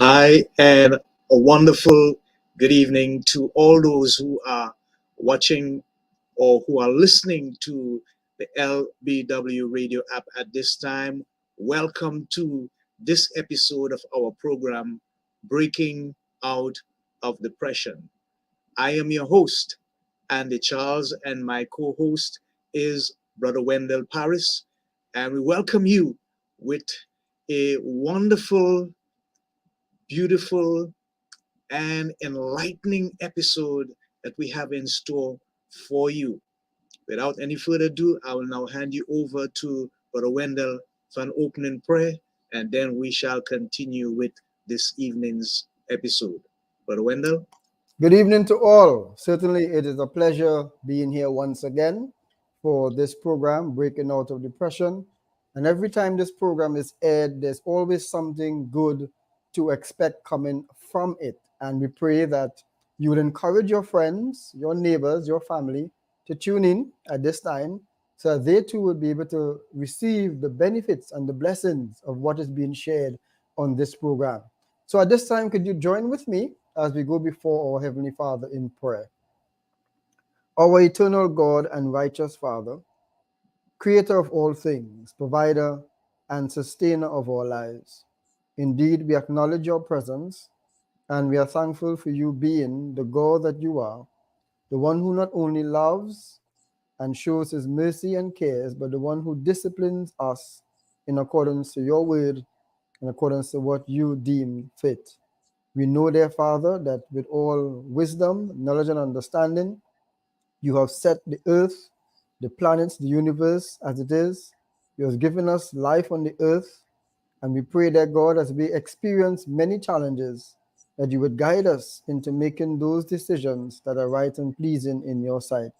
Hi, and a wonderful good evening to all those who are watching or who are listening to the LBW radio app at this time. Welcome to this episode of our program, Breaking Out of Depression. I am your host, Andy Charles, and my co host is Brother Wendell Parris. And we welcome you with a wonderful, beautiful, and enlightening episode that we have in store for you. Without any further ado, I will now hand you over to Brother Wendell for an opening prayer, and then we shall continue with this evening's episode. Brother Wendell? Good evening to all. Certainly, it is a pleasure being here once again for this program, Breaking Out of Depression. And every time this program is aired, there's always something good to expect coming from it. And we pray that you will encourage your friends, your neighbors, your family to tune in at this time so that they too will be able to receive the benefits and the blessings of what is being shared on this program. So at this time, could you join with me as we go before our Heavenly Father in prayer? Our eternal God and righteous Father, creator of all things, provider and sustainer of our lives. Indeed, we acknowledge your presence and we are thankful for you being the God that you are, the one who not only loves and shows his mercy and cares, but the one who disciplines us in accordance to your word, in accordance to what you deem fit. We know, dear Father, that with all wisdom, knowledge, and understanding, you have set the earth, the planets, the universe as it is. You have given us life on the earth. And we pray that, God, as we experience many challenges, that you would guide us into making those decisions that are right and pleasing in your sight.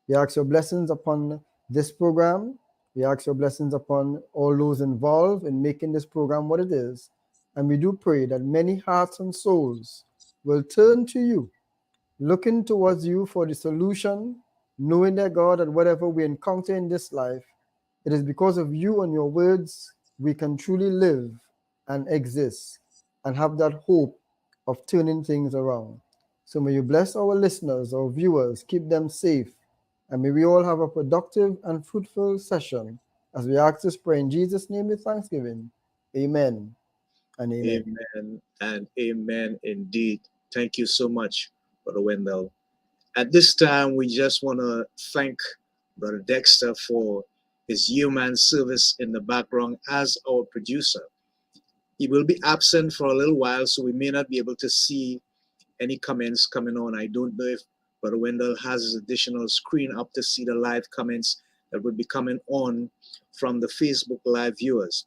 We ask your blessings upon this program. We ask your blessings upon all those involved in making this program what it is. And we do pray that many hearts and souls will turn to you, looking towards you for the solution, knowing that, God, that whatever we encounter in this life, it is because of you and your words we can truly live and exist and have that hope of turning things around. So may you bless our listeners, our viewers, keep them safe, and may we all have a productive and fruitful session as we ask this prayer in Jesus' name with thanksgiving. Amen and amen. Amen and amen indeed. Thank you so much, Brother Wendell. At this time, we just want to thank Brother Dexter for his human service in the background as our producer. He will be absent for a little while, so we may not be able to see any comments coming on. I don't know if Brother Wendell has his additional screen up to see the live comments that will be coming on from the Facebook Live viewers.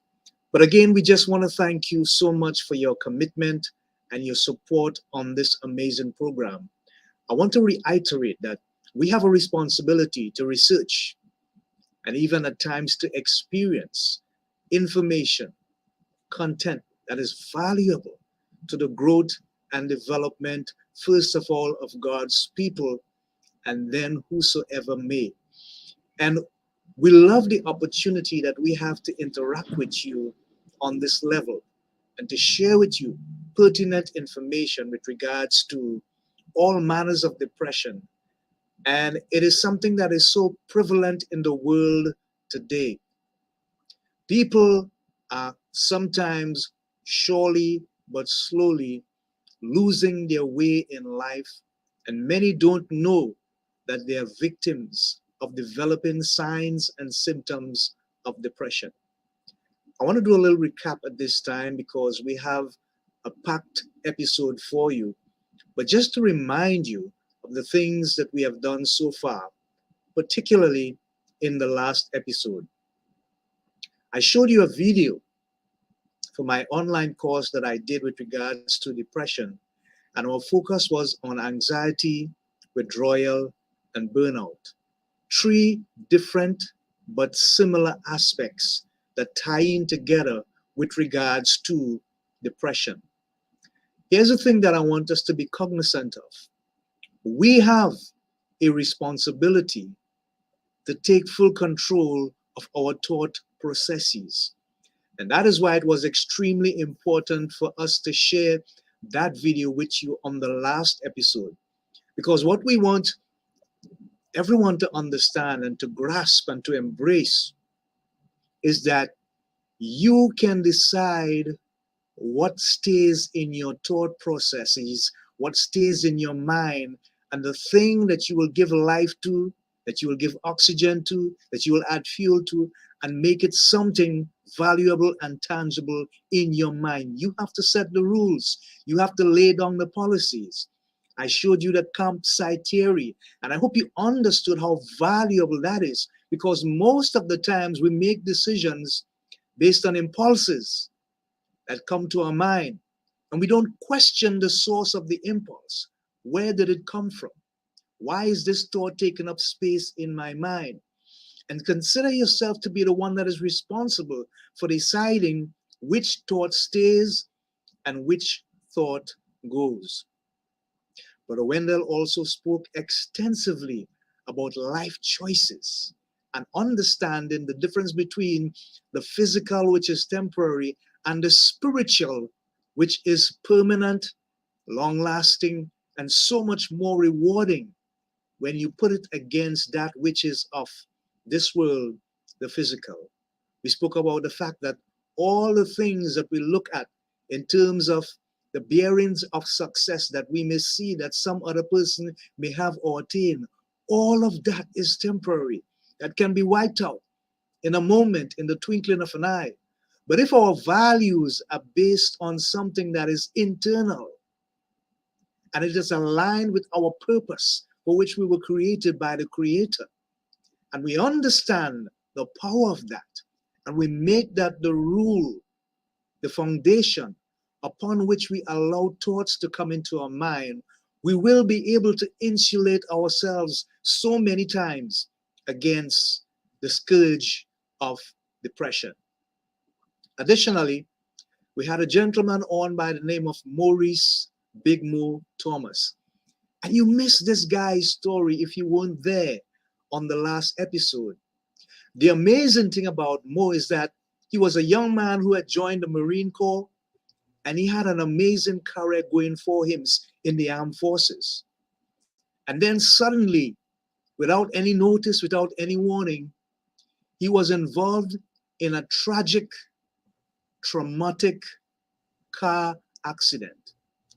But again, we just want to thank you so much for your commitment and your support on this amazing program. I want to reiterate that we have a responsibility to research and even at times to experience information, content that is valuable to the growth and development, first of all, of God's people, and then whosoever may. And we love the opportunity that we have to interact with you on this level and to share with you pertinent information with regards to all manners of depression. And it is something that is so prevalent in the world today. People are sometimes surely but slowly losing their way in life, and many don't know that they are victims of developing signs and symptoms of depression. I want to do a little recap at this time because we have a packed episode for you. But just to remind you of the things that we have done so far, particularly in the last episode. I showed you a video for my online course that I did with regards to depression, and our focus was on anxiety, withdrawal, and burnout. Three different but similar aspects that tie in together with regards to depression. Here's the thing that I want us to be cognizant of. We have a responsibility to take full control of our thought processes. And that is why it was extremely important for us to share that video with you on the last episode. Because what we want everyone to understand and to grasp and to embrace is that you can decide what stays in your thought processes, what stays in your mind, and the thing that you will give life to, that you will give oxygen to, that you will add fuel to, and make it something valuable and tangible in your mind. You have to set the rules, you have to lay down the policies. I showed you the campsite theory, and I hope you understood how valuable that is, because most of the times we make decisions based on impulses that come to our mind, and we don't question the source of the impulse. Where did it come from? Why is this thought taking up space in my mind? And consider yourself to be the one that is responsible for deciding which thought stays and which thought goes. Brother Wendell also spoke extensively about life choices and understanding the difference between the physical, which is temporary, and the spiritual, which is permanent, long lasting, and so much more rewarding when you put it against that which is of this world, the physical. We spoke about the fact that all the things that we look at in terms of the bearings of success that we may see that some other person may have or attain, all of that is temporary. That can be wiped out in a moment, in the twinkling of an eye. But if our values are based on something that is internal and it is aligned with our purpose for which we were created by the Creator, and we understand the power of that, and we make that the rule, the foundation upon which we allow thoughts to come into our mind, we will be able to insulate ourselves so many times against the scourge of depression. Additionally, we had a gentleman on by the name of Maurice Big Mo Thomas. And you missed this guy's story if you weren't there on the last episode. The amazing thing about Mo is that he was a young man who had joined the Marine Corps, and he had an amazing career going for him in the armed forces. And then suddenly, without any notice, without any warning, he was involved in a tragic, traumatic car accident.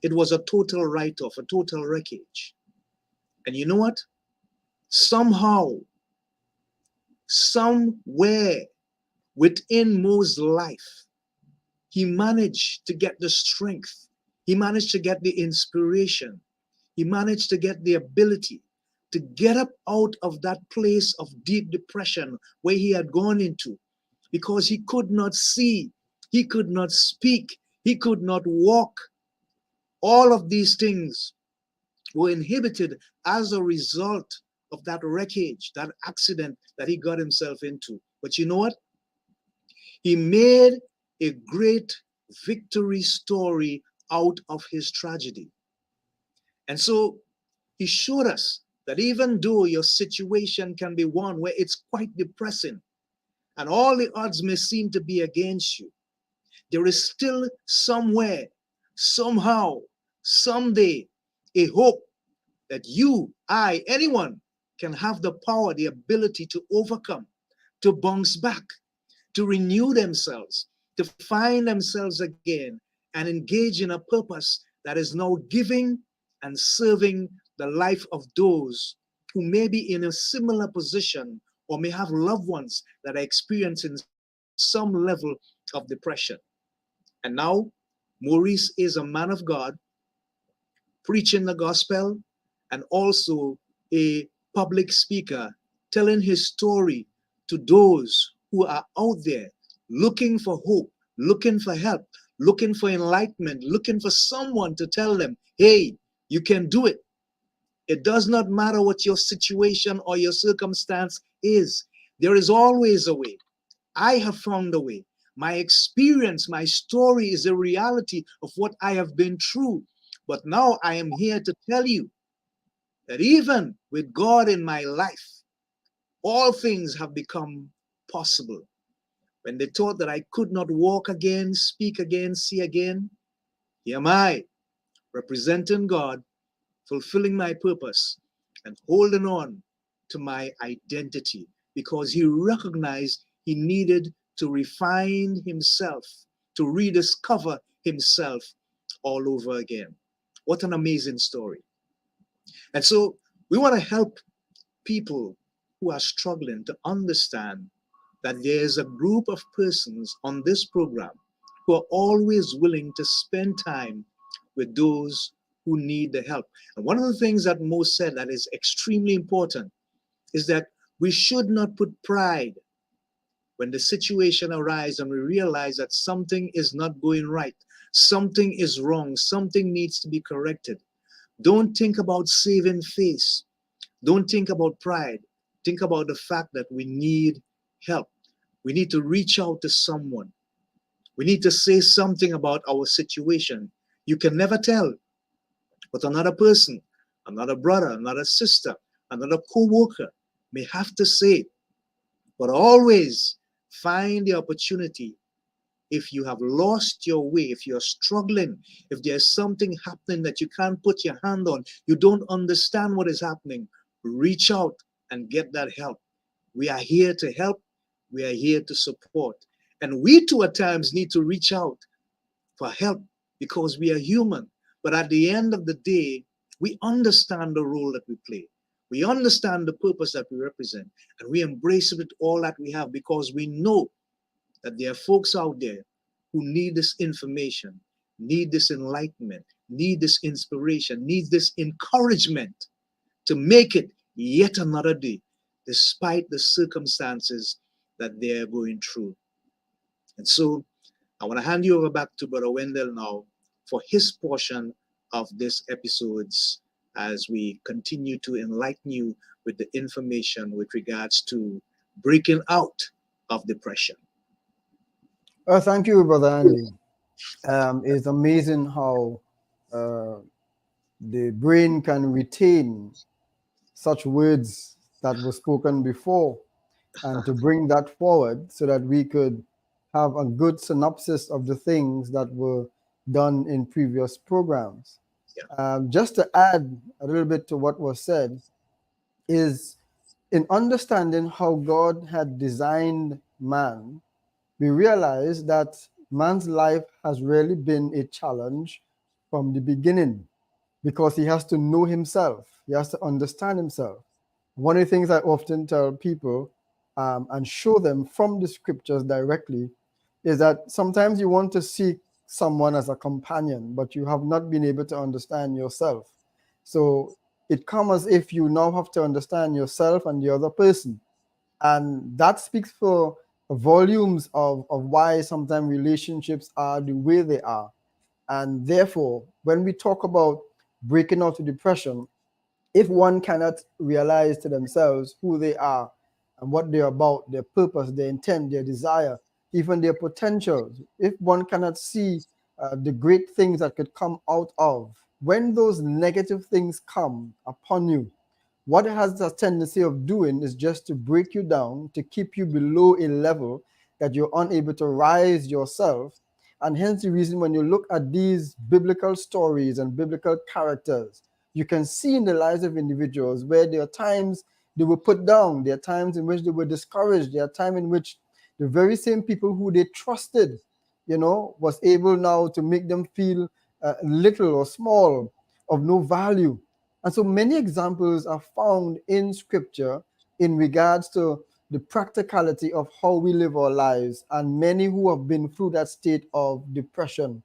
It was a total write-off, a total wreckage. And you know what? Somehow, somewhere within Mo's life, he managed to get the strength. He managed to get the inspiration. He managed to get the ability to get up out of that place of deep depression where he had gone into, because he could not see, he could not speak, he could not walk. All of these things were inhibited as a result of that wreckage, that accident that he got himself into. But you know what? He made a great victory story out of his tragedy. And so he showed us that even though your situation can be one where it's quite depressing and all the odds may seem to be against you, there is still somewhere, somehow, someday, a hope that you, I, anyone can have the power, the ability to overcome, to bounce back, to renew themselves, to find themselves again and engage in a purpose that is now giving and serving the life of those who may be in a similar position or may have loved ones that are experiencing some level of depression. And now, Maurice is a man of God, preaching the gospel, and also a public speaker, telling his story to those who are out there looking for hope, looking for help, looking for enlightenment, looking for someone to tell them, hey, you can do it. It does not matter what your situation or your circumstance is. There is always a way. I have found a way. My experience, my story is a reality of what I have been through. But now I am here to tell you that even with God in my life, all things have become possible. When they thought that I could not walk again, speak again, see again, here am I, representing God, fulfilling my purpose, and holding on to my identity because he recognized he needed to refine himself, to rediscover himself all over again. What an amazing story. And so we want to help people who are struggling to understand that there's a group of persons on this program who are always willing to spend time with those who need the help. And one of the things that Mo said that is extremely important is that we should not put pride when the situation arises and we realize that something is not going right, something is wrong, something needs to be corrected. Don't think about saving face. Don't think about pride. Think about the fact that we need help. We need to reach out to someone. We need to say something about our situation. You can never tell what another person, another brother, another sister, another co-worker may have to say. But always find the opportunity. If you have lost your way, if you're struggling, if there's something happening that you can't put your hand on, you don't understand what is happening, reach out and get that help. We are here to help. We are here to support. And we too at times need to reach out for help because we are human. But at the end of the day, we understand the role that we play. We understand the purpose that we represent. And we embrace it with all that we have because we know that there are folks out there who need this information, need this enlightenment, need this inspiration, need this encouragement to make it yet another day, despite the circumstances that they are going through. And so I want to hand you over back to Brother Wendell now for his portion of this episodes as we continue to enlighten you with the information with regards to breaking out of depression. Thank you, Brother Andy. It's amazing how uh, the brain can retain such words that were spoken before and to bring that forward so that we could have a good synopsis of the things that were done in previous programs. Just to add a little bit to what was said, is in understanding how God had designed man, we realize that man's life has really been a challenge from the beginning because he has to know himself, he has to understand himself. One of the things I often tell people and show them from the scriptures directly is that sometimes you want to seek someone as a companion, but you have not been able to understand yourself. So it comes as if you now have to understand yourself and the other person. And that speaks for volumes of why sometimes relationships are the way they are. And therefore, when we talk about breaking out of depression, if one cannot realize to themselves who they are and what they're about, their purpose, their intent, their desire, even their potentials, if one cannot see the great things that could come out of, when those negative things come upon you, what it has a tendency of doing is just to break you down, to keep you below a level that you're unable to rise yourself. And hence the reason when you look at these biblical stories and biblical characters, you can see in the lives of individuals where there are times they were put down, there are times in which they were discouraged, there are times in which the very same people who they trusted, was able now to make them feel little or small, of no value. And so many examples are found in scripture in regards to the practicality of how we live our lives, and many who have been through that state of depression.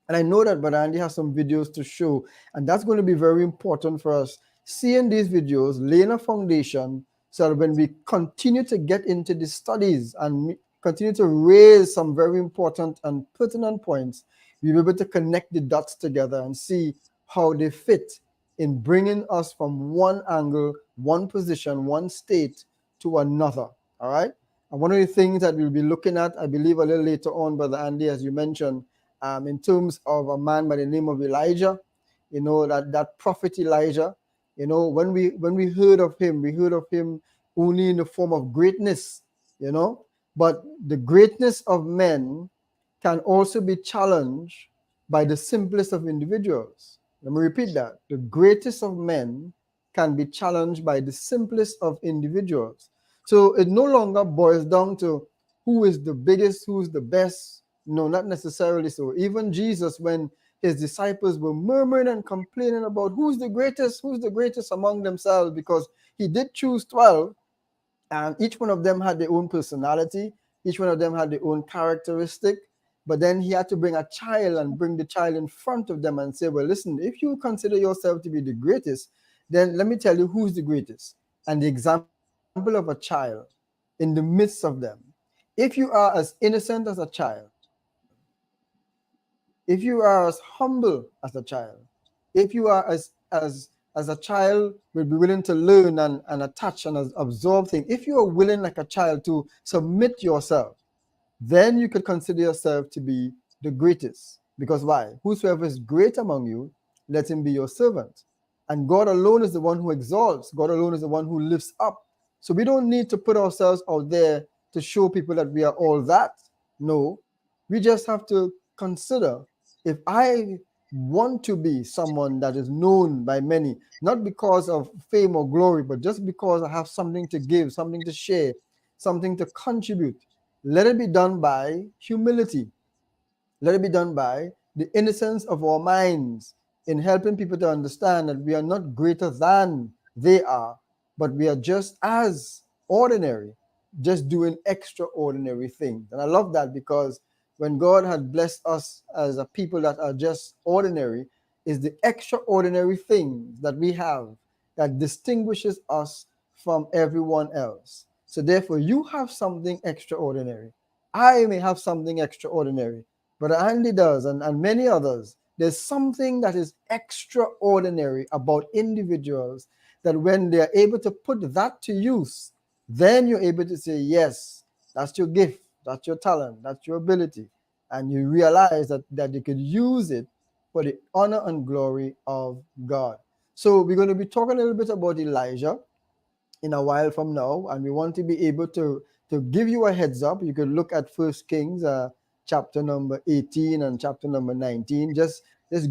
And I know that Brother Andy has some videos to show, and that's going to be very important for us. Seeing these videos, laying a foundation so that when we continue to get into the studies and continue to raise some very important and pertinent points, we'll be able to connect the dots together and see how they fit in bringing us from one angle, one position, one state to another. All right. And one of the things that we'll be looking at, I believe, a little later on, Brother Andy, as you mentioned, in terms of a man by the name of Elijah, that prophet Elijah, when we heard of him, we heard of him only in the form of greatness, But the greatness of men can also be challenged by the simplest of individuals. Let me repeat that. The greatest of men can be challenged by the simplest of individuals. So it no longer boils down to who is the biggest, who's the best. No, not necessarily so. Even Jesus, when his disciples were murmuring and complaining about who's the greatest among themselves, because he did choose 12, and each one of them had their own personality, each one of them had their own characteristic. But then he had to bring a child and bring the child in front of them and say, well, listen, if you consider yourself to be the greatest, then let me tell you who's the greatest. And the example of a child in the midst of them. If you are as innocent as a child, if you are as humble as a child, if you are as a child will be willing to learn and attach and absorb things, if you are willing like a child to submit yourself, then you could consider yourself to be the greatest. Because why? Whosoever is great among you, let him be your servant. And God alone is the one who exalts, God alone is the one who lifts up. So we don't need to put ourselves out there to show people that we are all that. No, we just have to consider, if I want to be someone that is known by many, not because of fame or glory, but just because I have something to give, something to share, something to contribute, let it be done by humility. Let it be done by the innocence of our minds in helping people to understand that we are not greater than they are, but we are just as ordinary, just doing extraordinary things. And I love that, because when God had blessed us as a people that are just ordinary, is the extraordinary things that we have that distinguishes us from everyone else. So therefore, you have something extraordinary. I may have something extraordinary, but Andy does, and many others. There's something that is extraordinary about individuals, that when they're able to put that to use, then you're able to say, yes, that's your gift, that's your talent, that's your ability. And you realize that you could use it for the honor and glory of God. So we're going to be talking a little bit about Elijah in a while from now, and we want to be able to give you a heads up. You could look at First Kings chapter number 18 and chapter number 19. Just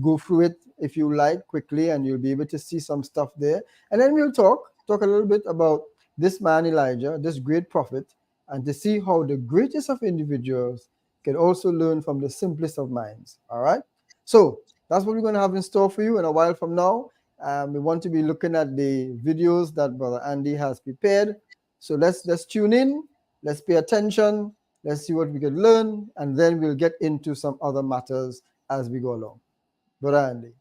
go through it if you like quickly, and you'll be able to see some stuff there. And then we'll talk a little bit about this man Elijah, this great prophet, and to see how the greatest of individuals can also learn from the simplest of minds. All right, so that's what we're going to have in store for you in a while from now. We want to be looking at the videos that Brother Andy has prepared. So let's tune in, let's pay attention, let's see what we can learn, and then we'll get into some other matters as we go along. Brother Andy.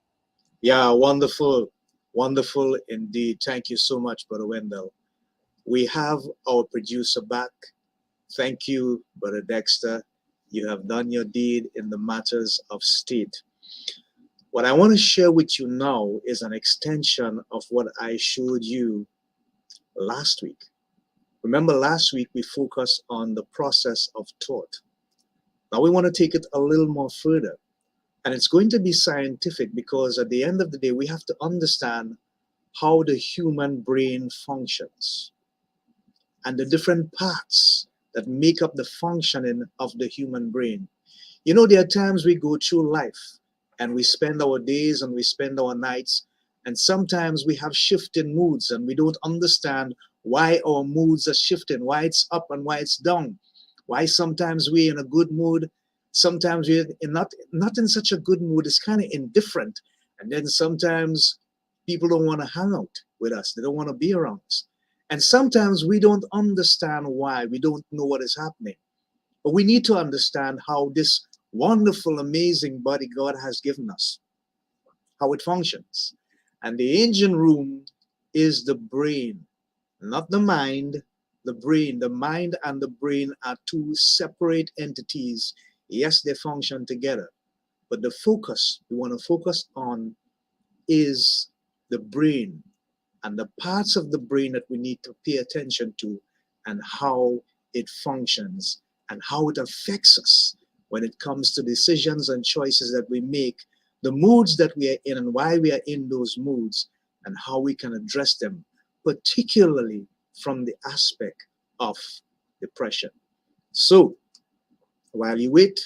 Yeah, wonderful. Wonderful indeed. Thank you so much, Brother Wendell. We have our producer back. Thank you, Brother Dexter. You have done your deed in the matters of state. What I want to share with you now is an extension of what I showed you last week. Remember, last week we focused on the process of thought. Now we want to take it a little more further. And it's going to be scientific, because at the end of the day, we have to understand how the human brain functions and the different parts that make up the functioning of the human brain. You know, there are times we go through life and we spend our days and we spend our nights, and sometimes we have shifting moods and we don't understand why our moods are shifting, why it's up and why it's down, why sometimes we're in a good mood, sometimes we're not in such a good mood, it's kind of indifferent, and then sometimes people don't want to hang out with us, they don't want to be around us, and sometimes we don't understand why, we don't know what is happening. But we need to understand how this wonderful, amazing body God has given us, how it functions. And the engine room is the brain, not the mind, the brain. The mind and the brain are two separate entities. Yes, they function together, but the focus we want to focus on is the brain and the parts of the brain that we need to pay attention to, and how it functions and how it affects us when it comes to decisions and choices that we make, the moods that we are in and why we are in those moods, and how we can address them, particularly from the aspect of depression. So while you wait,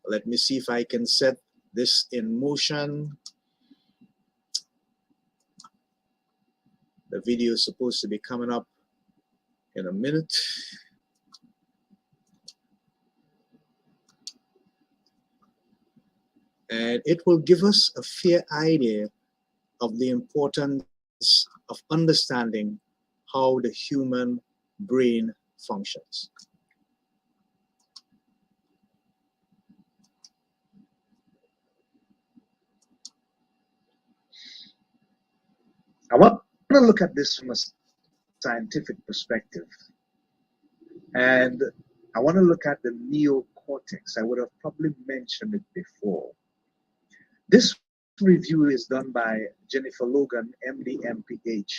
let me see if I can set this in motion. The video is supposed to be coming up in a minute. And it will give us a fair idea of the importance of understanding how the human brain functions. I want to look at this from a scientific perspective. And I want to look at the neocortex. I would have probably mentioned it before. This review is done by Jennifer Logan, MD, MPH.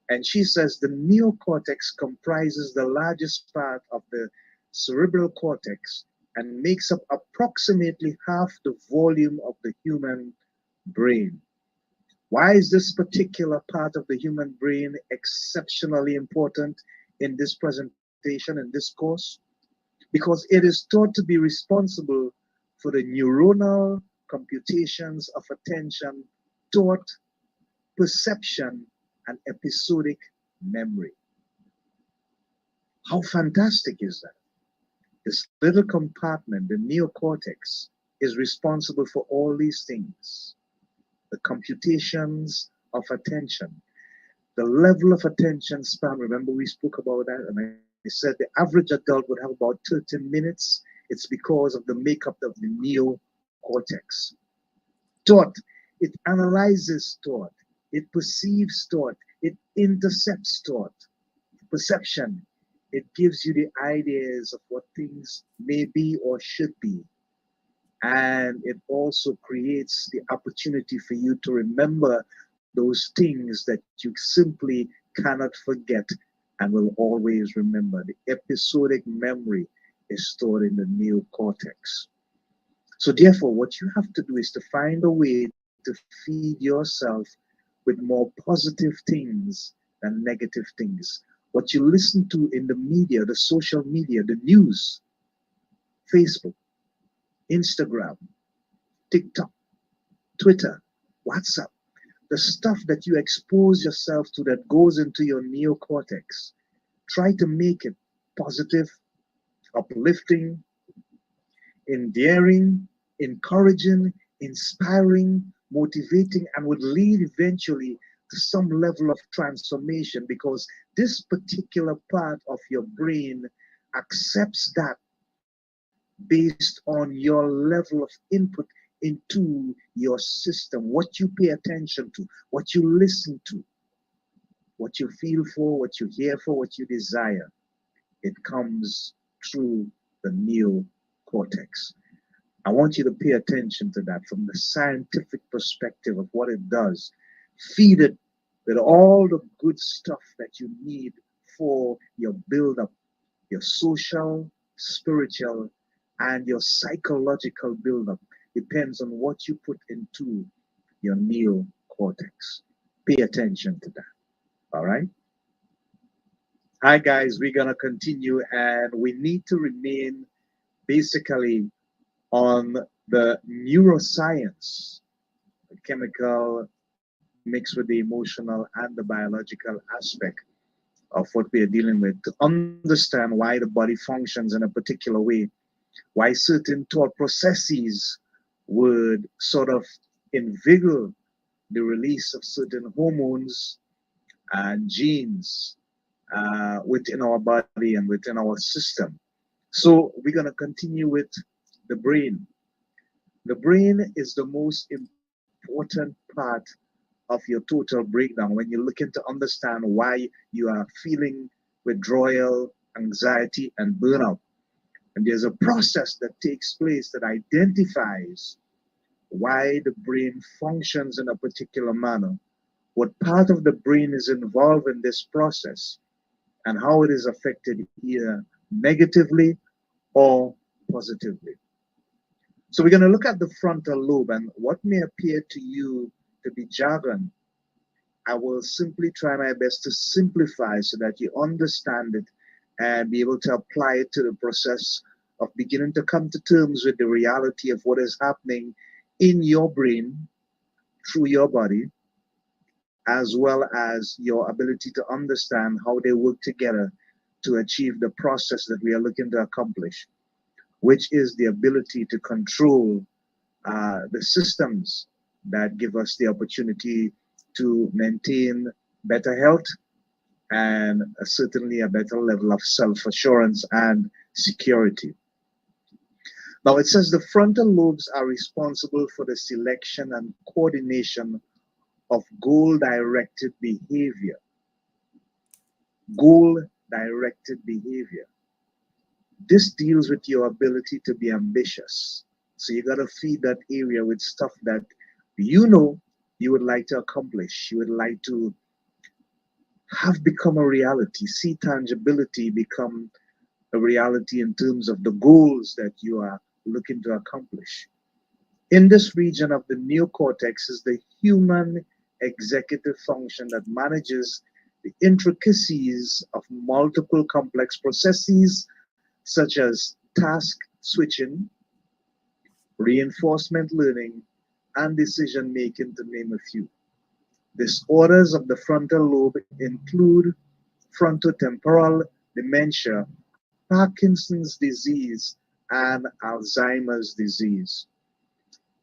And she says the neocortex comprises the largest part of the cerebral cortex and makes up approximately half the volume of the human brain. Why is this particular part of the human brain exceptionally important in this presentation, in this course? Because it is thought to be responsible for the neuronal computations of attention, thought, perception, and episodic memory. How fantastic is that? This little compartment, the neocortex, is responsible for all these things. The computations of attention, the level of attention span. Remember, we spoke about that, and I said the average adult would have about 13 minutes. It's because of the makeup of the neocortex. Thought, it analyzes thought, it perceives thought, it intercepts thought. Perception, it gives you the ideas of what things may be or should be. And it also creates the opportunity for you to remember those things that you simply cannot forget and will always remember. The episodic memory is stored in the neocortex. So therefore, what you have to do is to find a way to feed yourself with more positive things than negative things. What you listen to in the media, the social media, the news, Facebook, Instagram, TikTok, Twitter, WhatsApp, the stuff that you expose yourself to that goes into your neocortex, try to make it positive, uplifting, endearing, encouraging, inspiring, motivating, and would lead eventually to some level of transformation because this particular part of your brain accepts that based on your level of input into your system, what you pay attention to, what you listen to, what you feel for, what you hear for, what you desire. It comes through the neocortex. I want you to pay attention to that from the scientific perspective of what it does. Feed it with all the good stuff that you need for your build up, your social, spiritual, and your psychological build up. Depends on what you put into your neocortex. Pay attention to that. All right? Hi, guys. We're going to continue, and we need to remain basically on the neuroscience, the chemical mixed with the emotional and the biological aspect of what we are dealing with to understand why the body functions in a particular way, why certain thought processes would sort of invigorate the release of certain hormones and genes within our body and within our system. So we're going to continue with the brain. The brain is the most important part of your total breakdown when you're looking to understand why you are feeling withdrawal, anxiety, and burnout. And there's a process that takes place that identifies why the brain functions in a particular manner, what part of the brain is involved in this process, and how it is affected either negatively or positively. So we're going to look at the frontal lobe, and what may appear to you to be jargon, I will simply try my best to simplify so that you understand it and be able to apply it to the process of beginning to come to terms with the reality of what is happening in your brain through your body, as well as your ability to understand how they work together to achieve the process that we are looking to accomplish, which is the ability to control the systems that give us the opportunity to maintain better health and certainly a better level of self assurance and security. Now, it says the frontal lobes are responsible for the selection and coordination of goal directed behavior. Goal directed behavior. This deals with your ability to be ambitious. So you got to feed that area with stuff that you know you would like to accomplish, you would like to have become a reality, see tangibility become a reality in terms of the goals that you are looking to accomplish. In this region of the neocortex is the human executive function that manages the intricacies of multiple complex processes such as task switching, reinforcement learning, and decision making, to name a few. Disorders of the frontal lobe include frontotemporal dementia, Parkinson's disease, and Alzheimer's disease.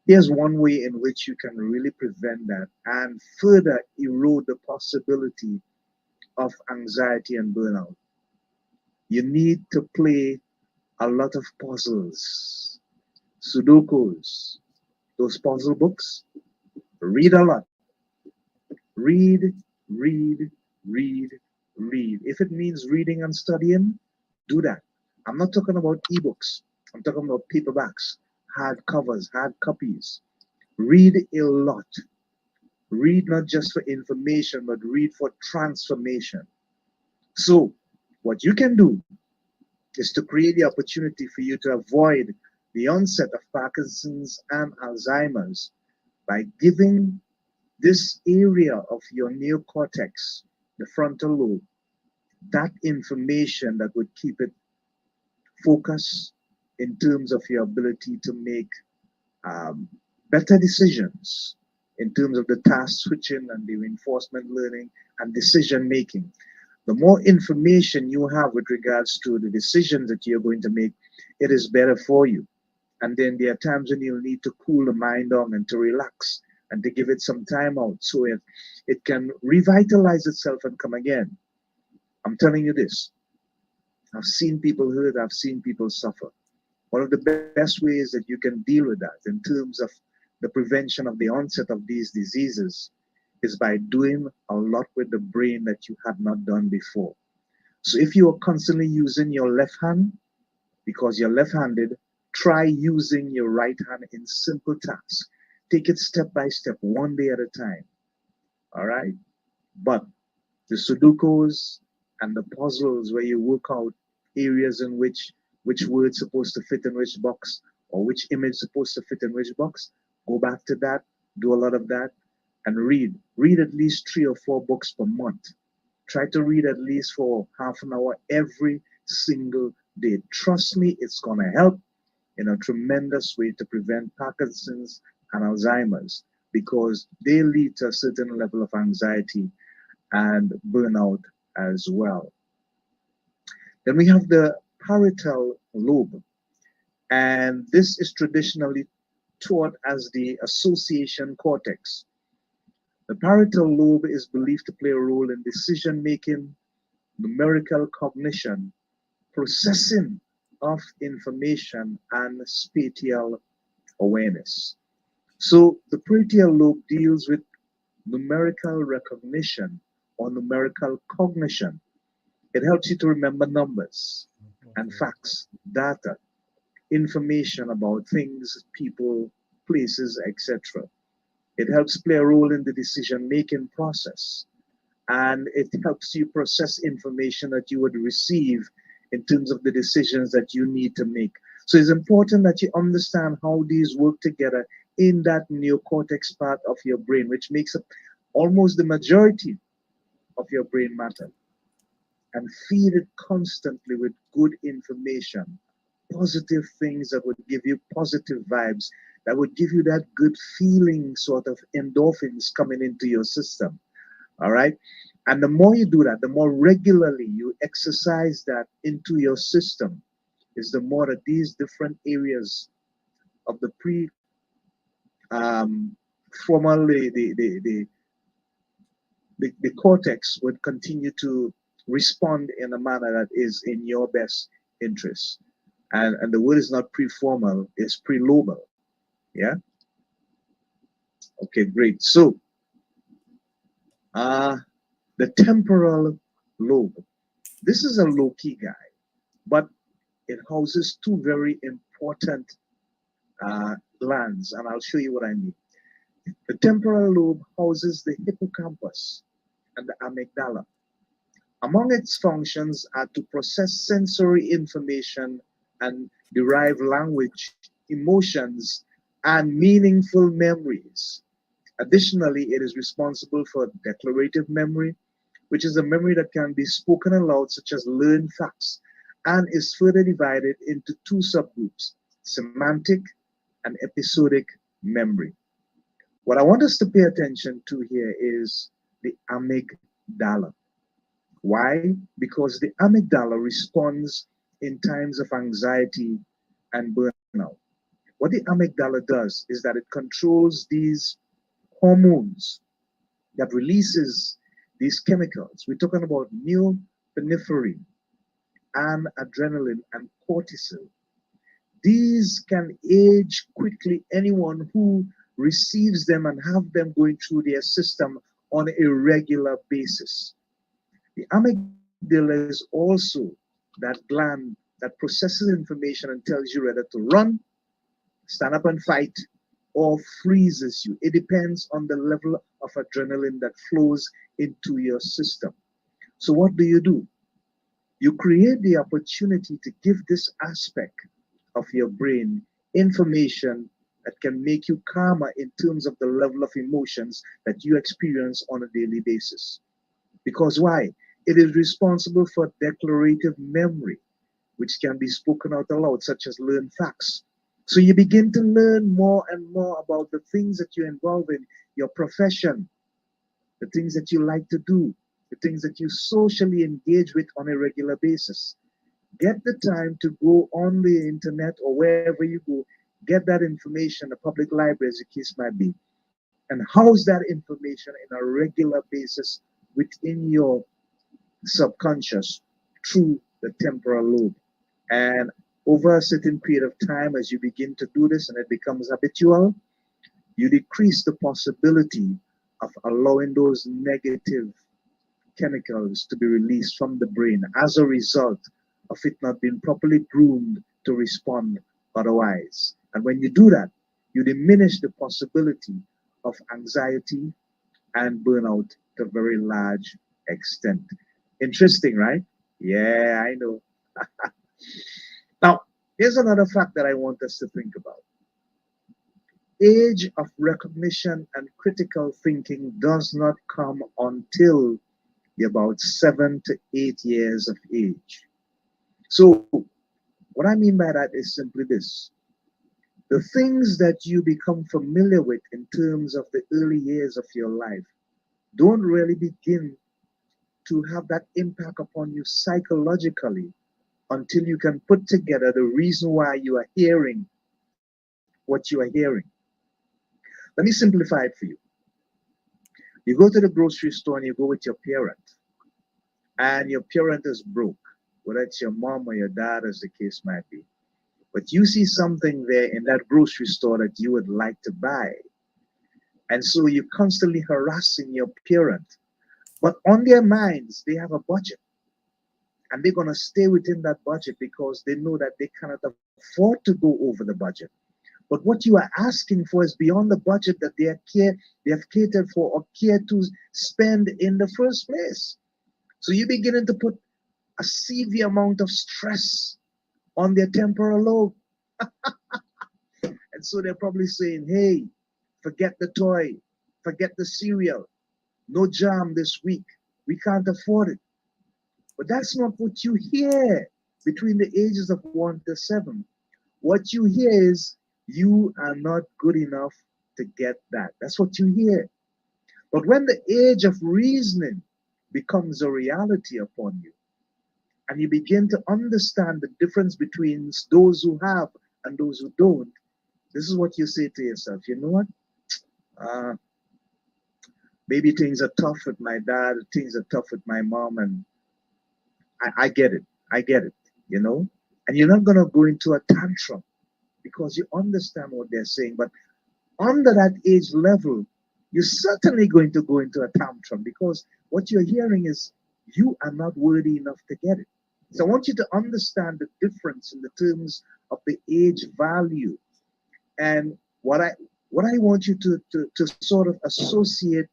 Here's one way in which you can really prevent that and further erode the possibility of anxiety and burnout. You need to play a lot of puzzles, Sudokus, those puzzle books. Read a lot. Read, read, read, read. If it means reading and studying, do that. I'm not talking about ebooks. I'm talking about paperbacks, hard covers, hard copies. Read a lot. Read not just for information, but read for transformation. So, what you can do is to create the opportunity for you to avoid the onset of Parkinson's and Alzheimer's by giving this area of your neocortex, the frontal lobe, that information that would keep it focused in terms of your ability to make um, better decisions in terms of the task switching and the reinforcement learning and decision making. The more information you have with regards to the decisions that you're going to make, it is better for you. And then there are times when you'll need to cool the mind down and to relax and to give it some time out so it can revitalize itself and come again. I'm telling you this. I've seen people hurt, I've seen people suffer. One of the best ways that you can deal with that in terms of the prevention of the onset of these diseases is by doing a lot with the brain that you had not done before. So if you are constantly using your left hand because you're left handed, try using your right hand in simple tasks. Take it step by step, one day at a time. All right? But the Sudokus and the puzzles where you work out areas in which word's supposed to fit in which box or which image supposed to fit in which box, go back to that, do a lot of that, and read. Read at least 3 or 4 books per month. Try to read at least for half an hour every single day. Trust me, it's going to help in a tremendous way to prevent Parkinson's and Alzheimer's because they lead to a certain level of anxiety and burnout as well. Then we have the parietal lobe, and this is traditionally taught as the association cortex. The parietal lobe is believed to play a role in decision making, numerical cognition, processing of information, and spatial awareness. So the parietal lobe deals with numerical recognition or numerical cognition. It helps you to remember numbers and facts, data, information about things, people, places, etc. It helps play a role in the decision making process and it helps you process information that you would receive in terms of the decisions that you need to make. So it's important that you understand how these work together in that neocortex part of your brain, which makes up almost the majority of your brain matter. and feed it constantly with good information, positive things that would give you positive vibes, that would give you that good feeling, sort of endorphins coming into your system. All right. And the more you do that, the more regularly you exercise that into your system, is the more that these different areas of the um, formerly the cortex would continue to respond in a manner that is in your best interest. And the word is not preformal, it's prelobal. Yeah. Okay, great. So uh, the temporal lobe. This is a low key guy, but it houses two very important glands, and I'll show you what I mean. The temporal lobe houses the hippocampus and the amygdala. Among its functions are to process sensory information and derive language, emotions, and meaningful memories. Additionally, it is responsible for declarative memory, which is a memory that can be spoken aloud, such as learned facts, and is further divided into two subgroups: semantic and episodic memory. What I want us to pay attention to here is the amygdala. Why? Because the amygdala responds in times of anxiety and burnout. What the amygdala does is that it controls these hormones that releases these chemicals. We're talking about norepinephrine and adrenaline and cortisol. These can age quickly anyone who receives them and have them going through their system on a regular basis. The amygdala is also that gland that processes information and tells you whether to run, stand up and fight, or freezes you. It depends on the level of adrenaline that flows into your system. So, what do? You create the opportunity to give this aspect of your brain information that can make you calmer in terms of the level of emotions that you experience on a daily basis. Because why? It is responsible for declarative memory, which can be spoken out aloud, such as learned facts. So you begin to learn more and more about the things that you involve in your profession, the things that you like to do, the things that you socially engage with on a regular basis. Get the time to go on the internet or wherever you go, get that information, the public library, as the case might be, and house that information in a regular basis within your subconscious through the temporal lobe. And over a certain period of time, as you begin to do this and it becomes habitual, you decrease the possibility of allowing those negative chemicals to be released from the brain as a result of it not being properly groomed to respond otherwise. And when you do that, you diminish the possibility of anxiety and burnout to a very large extent. Interesting, right? Yeah, I know. Now, here's another fact that I want us to think about. Age of recognition and critical thinking does not come until you're about 7 to 8 years of age. So, what I mean by that is simply this: the things that you become familiar with in terms of the early years of your life don't really begin to have that impact upon you psychologically until you can put together the reason why you are hearing what you are hearing. Let me simplify it for you. You go to the grocery store and you go with your parent, and your parent is broke, whether it's your mom or your dad, as the case might be. But you see something there in that grocery store that you would like to buy. And so you're constantly harassing your parent. But on their minds, they have a budget. And they're going to stay within that budget because they know that they cannot afford to go over the budget. But what you are asking for is beyond the budget that they have catered for or cared to spend in the first place. So you're beginning to put a severe amount of stress on their temporal lobe. And so they're probably saying, hey, forget the toy, forget the cereal, no jam this week. We can't afford it. But that's not what you hear between the ages of 1 to 7. What you hear is, you are not good enough to get that. That's what you hear. But when the age of reasoning becomes a reality upon you, and you begin to understand the difference between those who have and those who don't, this is what you say to yourself. You know what? Uh, Maybe things are tough with my dad, things are tough with my mom, and I get it. I get it, you know? And you're not going to go into a tantrum because you understand what they're saying. But under that age level, you're certainly going to go into a tantrum because what you're hearing is, you are not worthy enough to get it. So I want you to understand the difference in the terms of the age value. And what I want you to sort of associate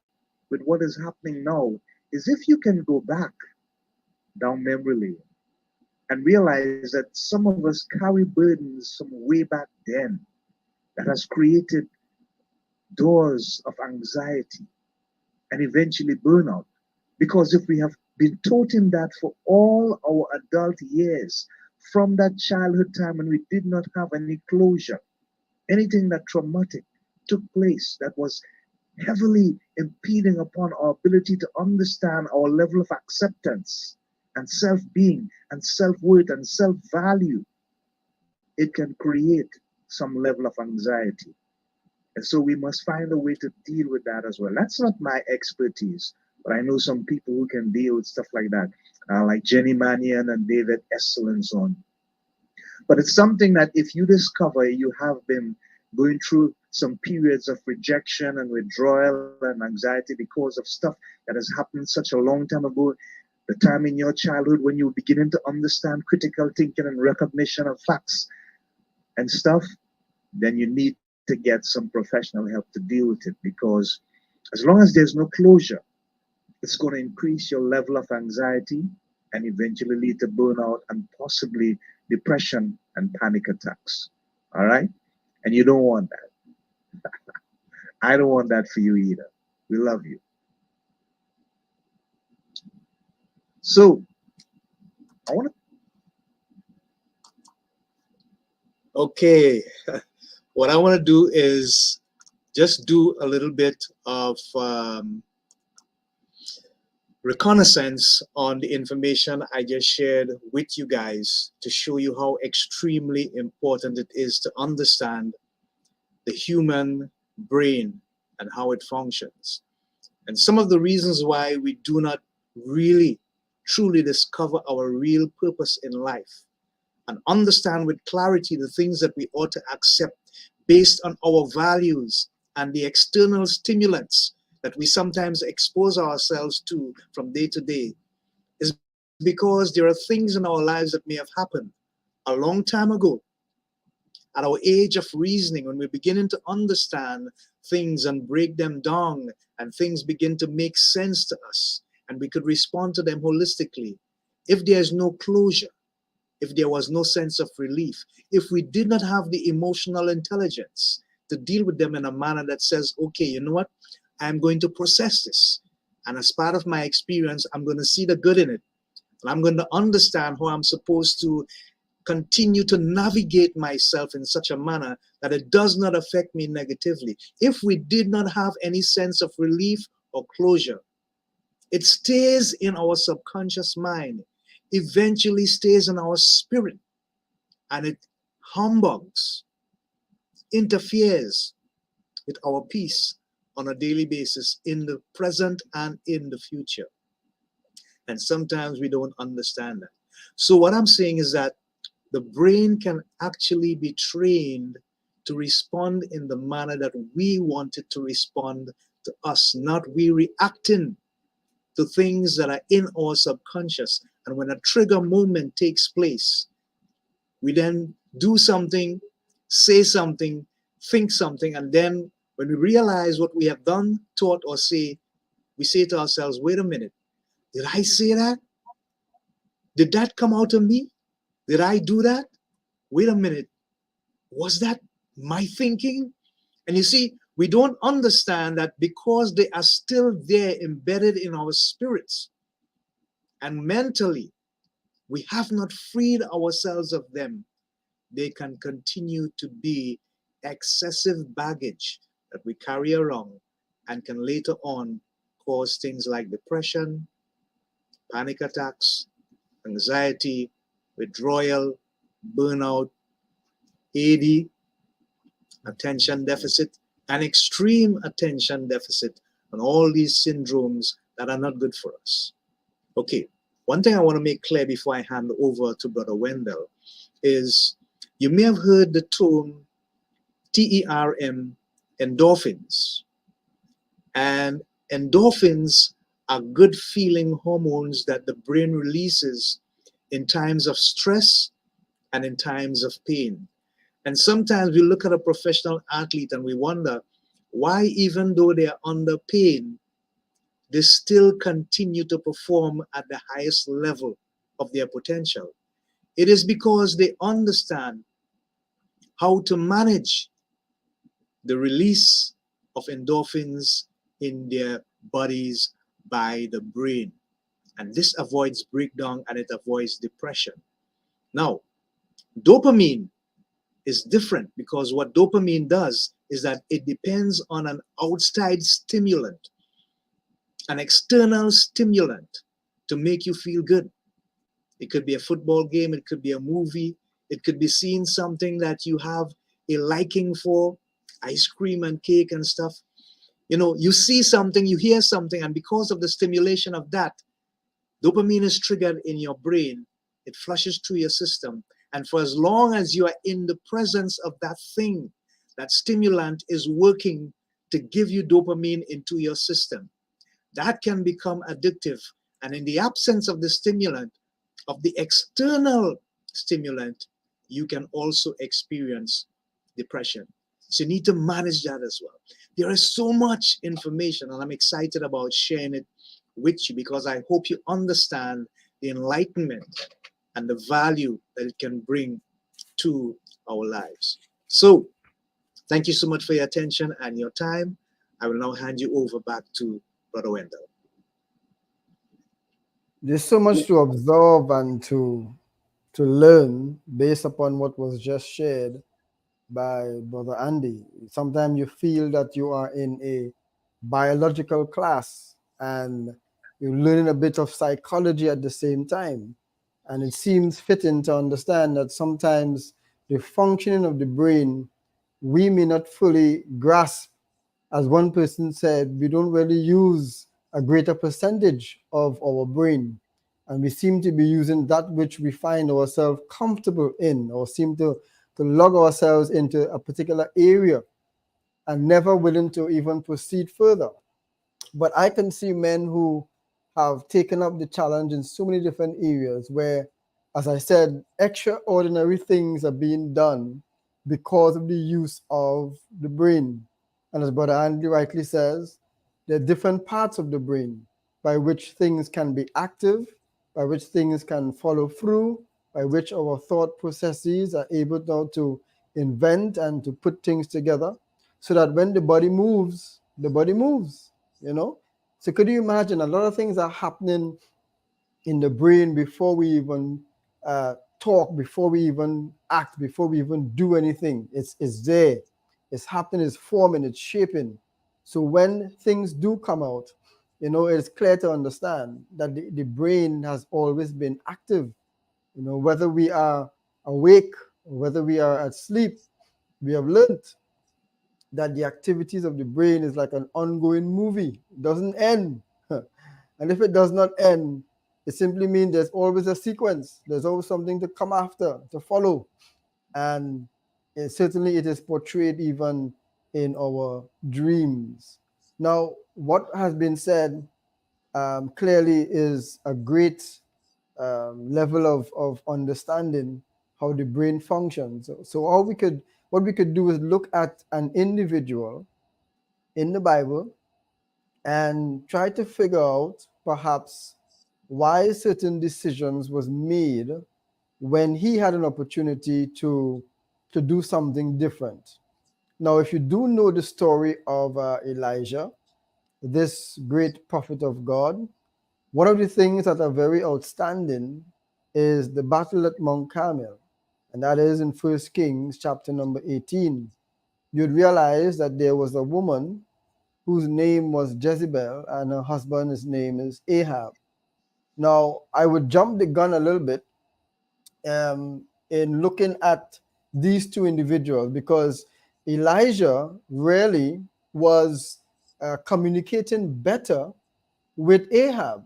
with what is happening now is, if you can go back down memory lane and realize that some of us carry burdens from way back then that has created doors of anxiety and eventually burnout. Because if we have been taught in that for all our adult years, from that childhood time when we did not have any closure, anything that traumatic took place that was heavily impeding upon our ability to understand our level of acceptance and self being and self worth and self value, it can create some level of anxiety. And so we must find a way to deal with that as well. That's not my expertise, but I know some people who can deal with stuff like that, like Jenny Mannion and David Essel and so on. But it's something that if you discover you have been going through some periods of rejection and withdrawal and anxiety because of stuff that has happened such a long time ago, the time in your childhood when you were beginning to understand critical thinking and recognition of facts and stuff, then you need to get some professional help to deal with it, because as long as there's no closure, it's going to increase your level of anxiety and eventually lead to burnout and possibly depression and panic attacks. All right? And you don't want that. I don't want that for you either. We love you. So, I want to. Okay. What I want to do is just do a little bit of reconnaissance on the information I just shared with you guys to show you how extremely important it is to understand the human brain and how it functions. And some of the reasons why we do not really truly discover our real purpose in life and understand with clarity the things that we ought to accept based on our values and the external stimulants that we sometimes expose ourselves to from day to day, is because there are things in our lives that may have happened a long time ago at our age of reasoning, when we're beginning to understand things and break them down, and things begin to make sense to us, and we could respond to them holistically. If there's no closure, if there was no sense of relief, if we did not have the emotional intelligence to deal with them in a manner that says, okay, you know what? I'm going to process this. And as part of my experience, I'm going to see the good in it. And I'm going to understand how I'm supposed to continue to navigate myself in such a manner that it does not affect me negatively. If we did not have any sense of relief or closure, it stays in our subconscious mind, eventually stays in our spirit, and it humbugs, interferes with our peace on a daily basis in the present and in the future. And sometimes we don't understand that. So what I'm saying is that the brain can actually be trained to respond in the manner that we want it to respond to us, not we reacting to things that are in our subconscious. And when a trigger moment takes place, we then do something, say something, think something, and then when we realize what we have done, taught, or say, we say to ourselves, wait a minute, did I say that? Did that come out of me? Did I do that? Wait a minute, was that my thinking? And you see, we don't understand that because they are still there embedded in our spirits and mentally, we have not freed ourselves of them, they can continue to be excessive baggage that we carry around and can later on cause things like depression, panic attacks, anxiety, withdrawal, burnout, AD, attention deficit, and extreme attention deficit, and all these syndromes that are not good for us. Okay, one thing I want to make clear before I hand over to Brother Wendell is you may have heard the term TERM, endorphins. And endorphins are good feeling hormones that the brain releases in times of stress and in times of pain. And sometimes we look at a professional athlete and we wonder why, even though they are under pain, they still continue to perform at the highest level of their potential. It is because they understand how to manage the release of endorphins in their bodies by the brain. And this avoids breakdown and it avoids depression. Now, dopamine is different because what dopamine does is that it depends on an outside stimulant, an external stimulant to make you feel good. It could be a football game, it could be a movie, it could be seeing something that you have a liking for, ice cream and cake and stuff. You know, you see something, you hear something, and because of the stimulation of that, dopamine is triggered in your brain. It flushes through your system. And for as long as you are in the presence of that thing, that stimulant is working to give you dopamine into your system. That can become addictive. And in the absence of the stimulant, of the external stimulant, you can also experience depression. So you need to manage that as well. There is so much information, and I'm excited about sharing it with you because I hope you understand the enlightenment and the value that it can bring to our lives. So, thank you so much for your attention and your time. I will now hand you over back to Brother Wendell. There's so much to observe and to learn based upon what was just shared by Brother Andy. Sometimes you feel that you are in a biological class and you're learning a bit of psychology at the same time. And it seems fitting to understand that sometimes the functioning of the brain we may not fully grasp. As one person said, we don't really use a greater percentage of our brain. And we seem to be using that which we find ourselves comfortable in, or seem to log ourselves into a particular area and never willing to even proceed further. But I can see men who have taken up the challenge in so many different areas where, as I said, extraordinary things are being done because of the use of the brain. And as Brother Andy rightly says, there are different parts of the brain by which things can be active, by which things can follow through, by which our thought processes are able now to invent and to put things together so that when the body moves, you know. So could you imagine a lot of things are happening in the brain before we even talk, before we even act, before we even do anything. It's there, it's happening, it's forming, it's shaping. So when things do come out, you know, it's clear to understand that the brain has always been active. You know, whether we are awake or whether we are asleep, we have learned that the activities of the brain is like an ongoing movie. It doesn't end. And if it does not end, it simply means there's always a sequence. There's always something to come after, to follow. And certainly it is portrayed even in our dreams. Now, what has been said clearly is a great level of understanding how the brain functions. So what we could do is look at an individual in the Bible and try to figure out perhaps why certain decisions was made when he had an opportunity to do something different. Now, if you do know the story of Elijah, this great prophet of God, one of the things that are very outstanding is the battle at Mount Carmel, and that is in First Kings chapter number 18. You'd realize that there was a woman whose name was Jezebel, and her husband's name is Ahab. Now, I would jump the gun a little bit in looking at these two individuals because Elijah really was communicating better with Ahab.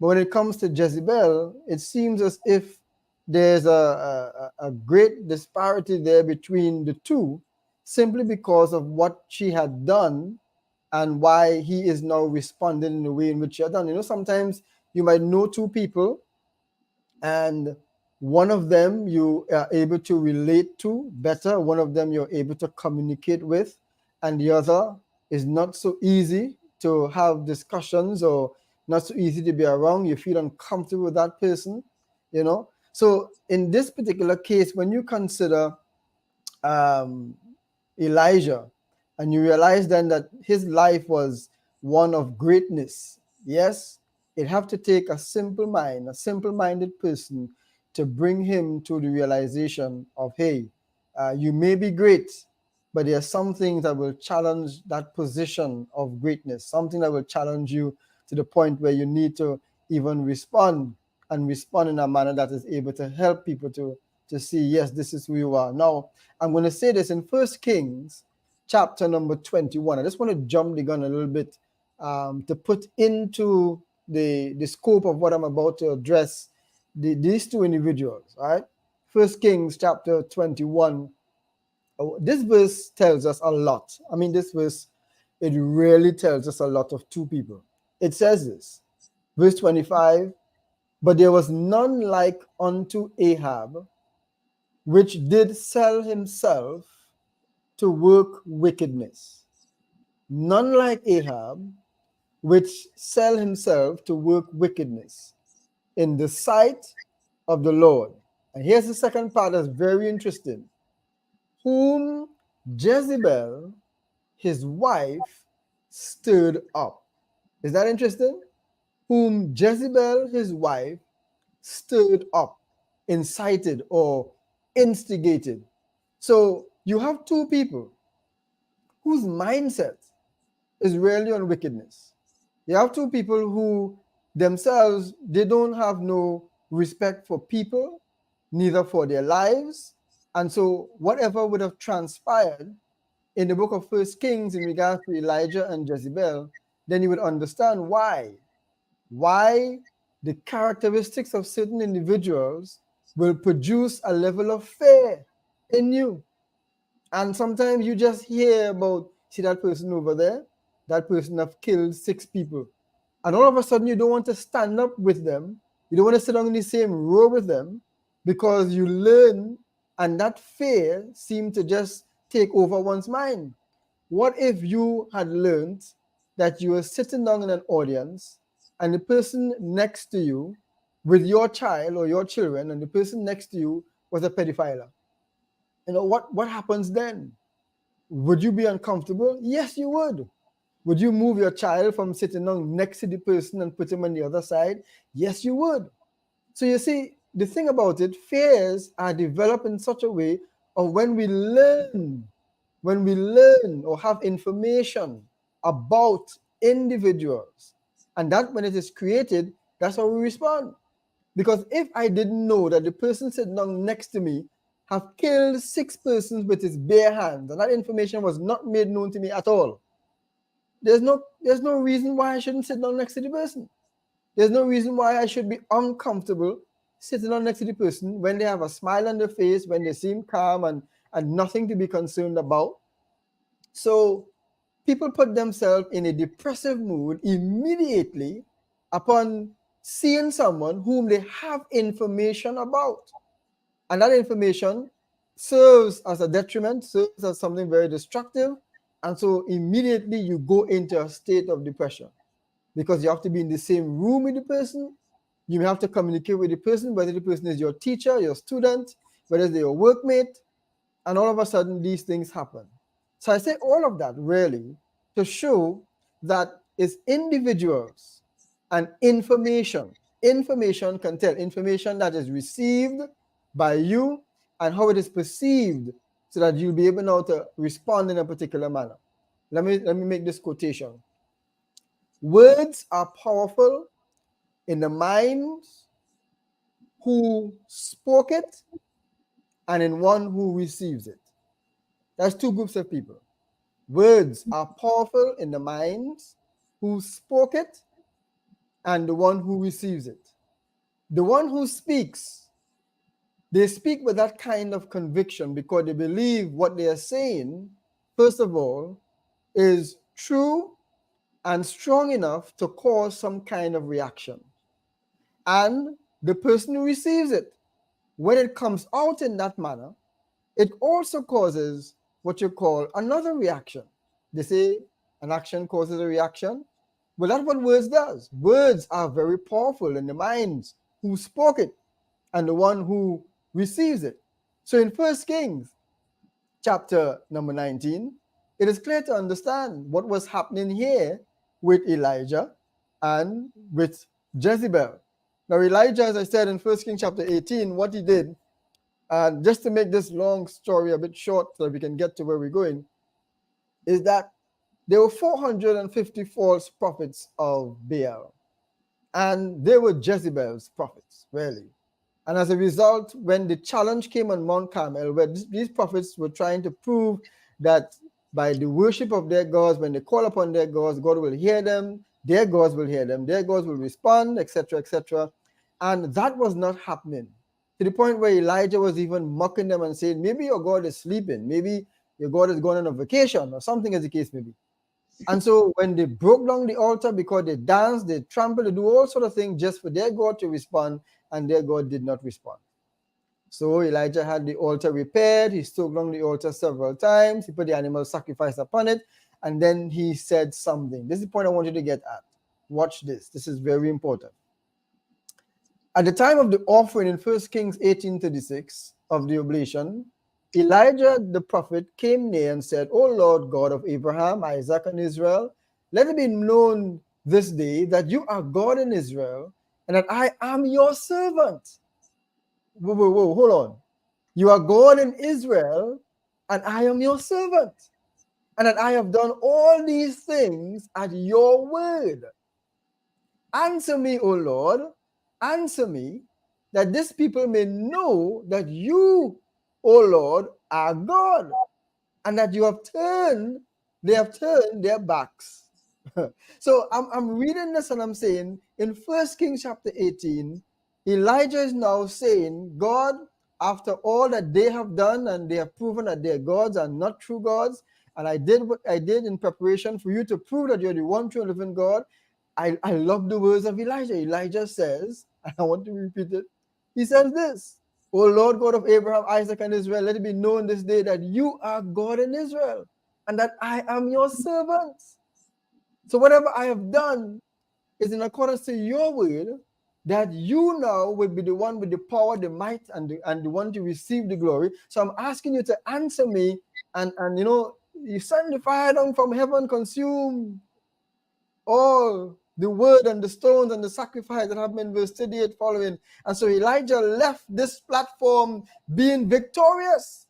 But when it comes to Jezebel, it seems as if there's a great disparity there between the two simply because of what she had done and why he is now responding in the way in which he had done. You know, sometimes you might know two people and one of them you are able to relate to better, one of them you're able to communicate with, and the other is not so easy to have discussions or not so easy to be around. You feel uncomfortable with that person, you know. So in this particular case, when you consider um, Elijah, and you realize then that his life was one of greatness. Yes, it have to take a simple mind, a simple-minded person to bring him to the realization of, hey, you may be great, but there are some things that will challenge that position of greatness, something that will challenge you to the point where you need to even respond and respond in a manner that is able to help people to see, yes, this is who you are. Now, I'm going to say this in First Kings chapter number 21. I just want to jump the gun a little bit to put into the scope of what I'm about to address these two individuals. All right. First Kings chapter 21. This verse tells us a lot. I mean, this verse, it really tells us a lot of two people. It says this, verse 25, but there was none like unto Ahab, which did sell himself to work wickedness. None like Ahab, which sell himself to work wickedness in the sight of the Lord. And here's the second part that's very interesting. Whom Jezebel, his wife, stirred up. Is that interesting? Whom Jezebel, his wife, stirred up, incited, or instigated. So you have two people whose mindset is really on wickedness. You have two people who themselves, they don't have no respect for people, neither for their lives. And so whatever would have transpired in the book of First Kings in regards to Elijah and Jezebel, then you would understand why. Why the characteristics of certain individuals will produce a level of fear in you. And sometimes you just hear about, see that person over there, that person have killed 6 people. And all of a sudden you don't want to stand up with them. You don't want to sit down in the same row with them because you learn and that fear seems to just take over one's mind. What if you had learned that you were sitting down in an audience and the person next to you with your child or your children and the person next to you was a pedophile? You know, what happens then? Would you be uncomfortable? Yes, you would. Would you move your child from sitting down next to the person and put him on the other side? Yes, you would. So you see, the thing about it, fears are developed in such a way of when we learn or have information about individuals, and that when it is created, that's how we respond. Because if I didn't know that the person sitting down next to me have killed 6 persons with his bare hands, and that information was not made known to me at all, there's no reason why I shouldn't sit down next to the person. There's no reason why I should be uncomfortable sitting down next to the person when they have a smile on their face, when they seem calm and nothing to be concerned about. So people put themselves in a depressive mood immediately upon seeing someone whom they have information about. And that information serves as a detriment, serves as something very destructive. And so immediately you go into a state of depression because you have to be in the same room with the person. You have to communicate with the person, whether the person is your teacher, your student, whether they're your workmate, and all of a sudden these things happen. So I say all of that really to show that it's individuals and information. information can tell, information that is received by you and how it is perceived, so that you'll be able now to respond in a particular manner. Let me make this quotation. Words are powerful in the minds who spoke it and in one who receives it. That's two groups of people. Words are powerful in the minds who spoke it and the one who receives it. The one who speaks, they speak with that kind of conviction because they believe what they are saying, first of all, is true and strong enough to cause some kind of reaction. And the person who receives it, when it comes out in that manner, it also causes what you call another reaction. They say an action causes a reaction. Well, that's what words does. Words are very powerful in the minds who spoke it and the one who receives it. So in 1 Kings chapter number 19, it is clear to understand what was happening here with Elijah and with Jezebel. Now Elijah, as I said in 1 Kings chapter 18, what he did, and just to make this long story a bit short so that we can get to where we're going, is that there were 450 false prophets of Baal, and they were Jezebel's prophets, really. And as a result, when the challenge came on Mount Carmel, where these prophets were trying to prove that by the worship of their gods, when they call upon their gods, God will hear them, their gods will hear them, their gods will respond, etc., etc. And that was not happening, to the point where Elijah was even mocking them and saying, maybe your God is sleeping, maybe your God is going on a vacation, or something as the case may be. And so when they broke down the altar, because they danced, they trampled, they do all sort of things just for their God to respond, and their God did not respond. So Elijah had the altar repaired. He struck down the altar several times. He put the animal sacrifice upon it, and then he said something. This is the point I want you to get at. Watch this. This is very important. At the time of the offering in 1 Kings 18:36 of the oblation, Elijah the prophet came near and said, O Lord God of Abraham, Isaac, and Israel, let it be known this day that you are God in Israel, and that I am your servant. Whoa, hold on. You are God in Israel, and I am your servant, and that I have done all these things at your word. Answer me, O Lord, answer me, that this people may know that you, O Lord, are God, and that they have turned their backs. So I'm reading this and I'm saying in 1 Kings chapter 18, Elijah is now saying, God, after all that they have done and they have proven that their gods are not true gods, and I did what I did in preparation for you to prove that you're the one true living God. I love the words of Elijah. Elijah says, and I want to repeat it, he says this, O Lord God of Abraham, Isaac, and Israel, let it be known this day that you are God in Israel, and that I am your servant. So whatever I have done is in accordance to your word, that you now will be the one with the power, the might, and the one to receive the glory. So I'm asking you to answer me, and you send the fire down from heaven, consume all the wood and the stones and the sacrifice that have been verse 38 following. And so Elijah left this platform being victorious,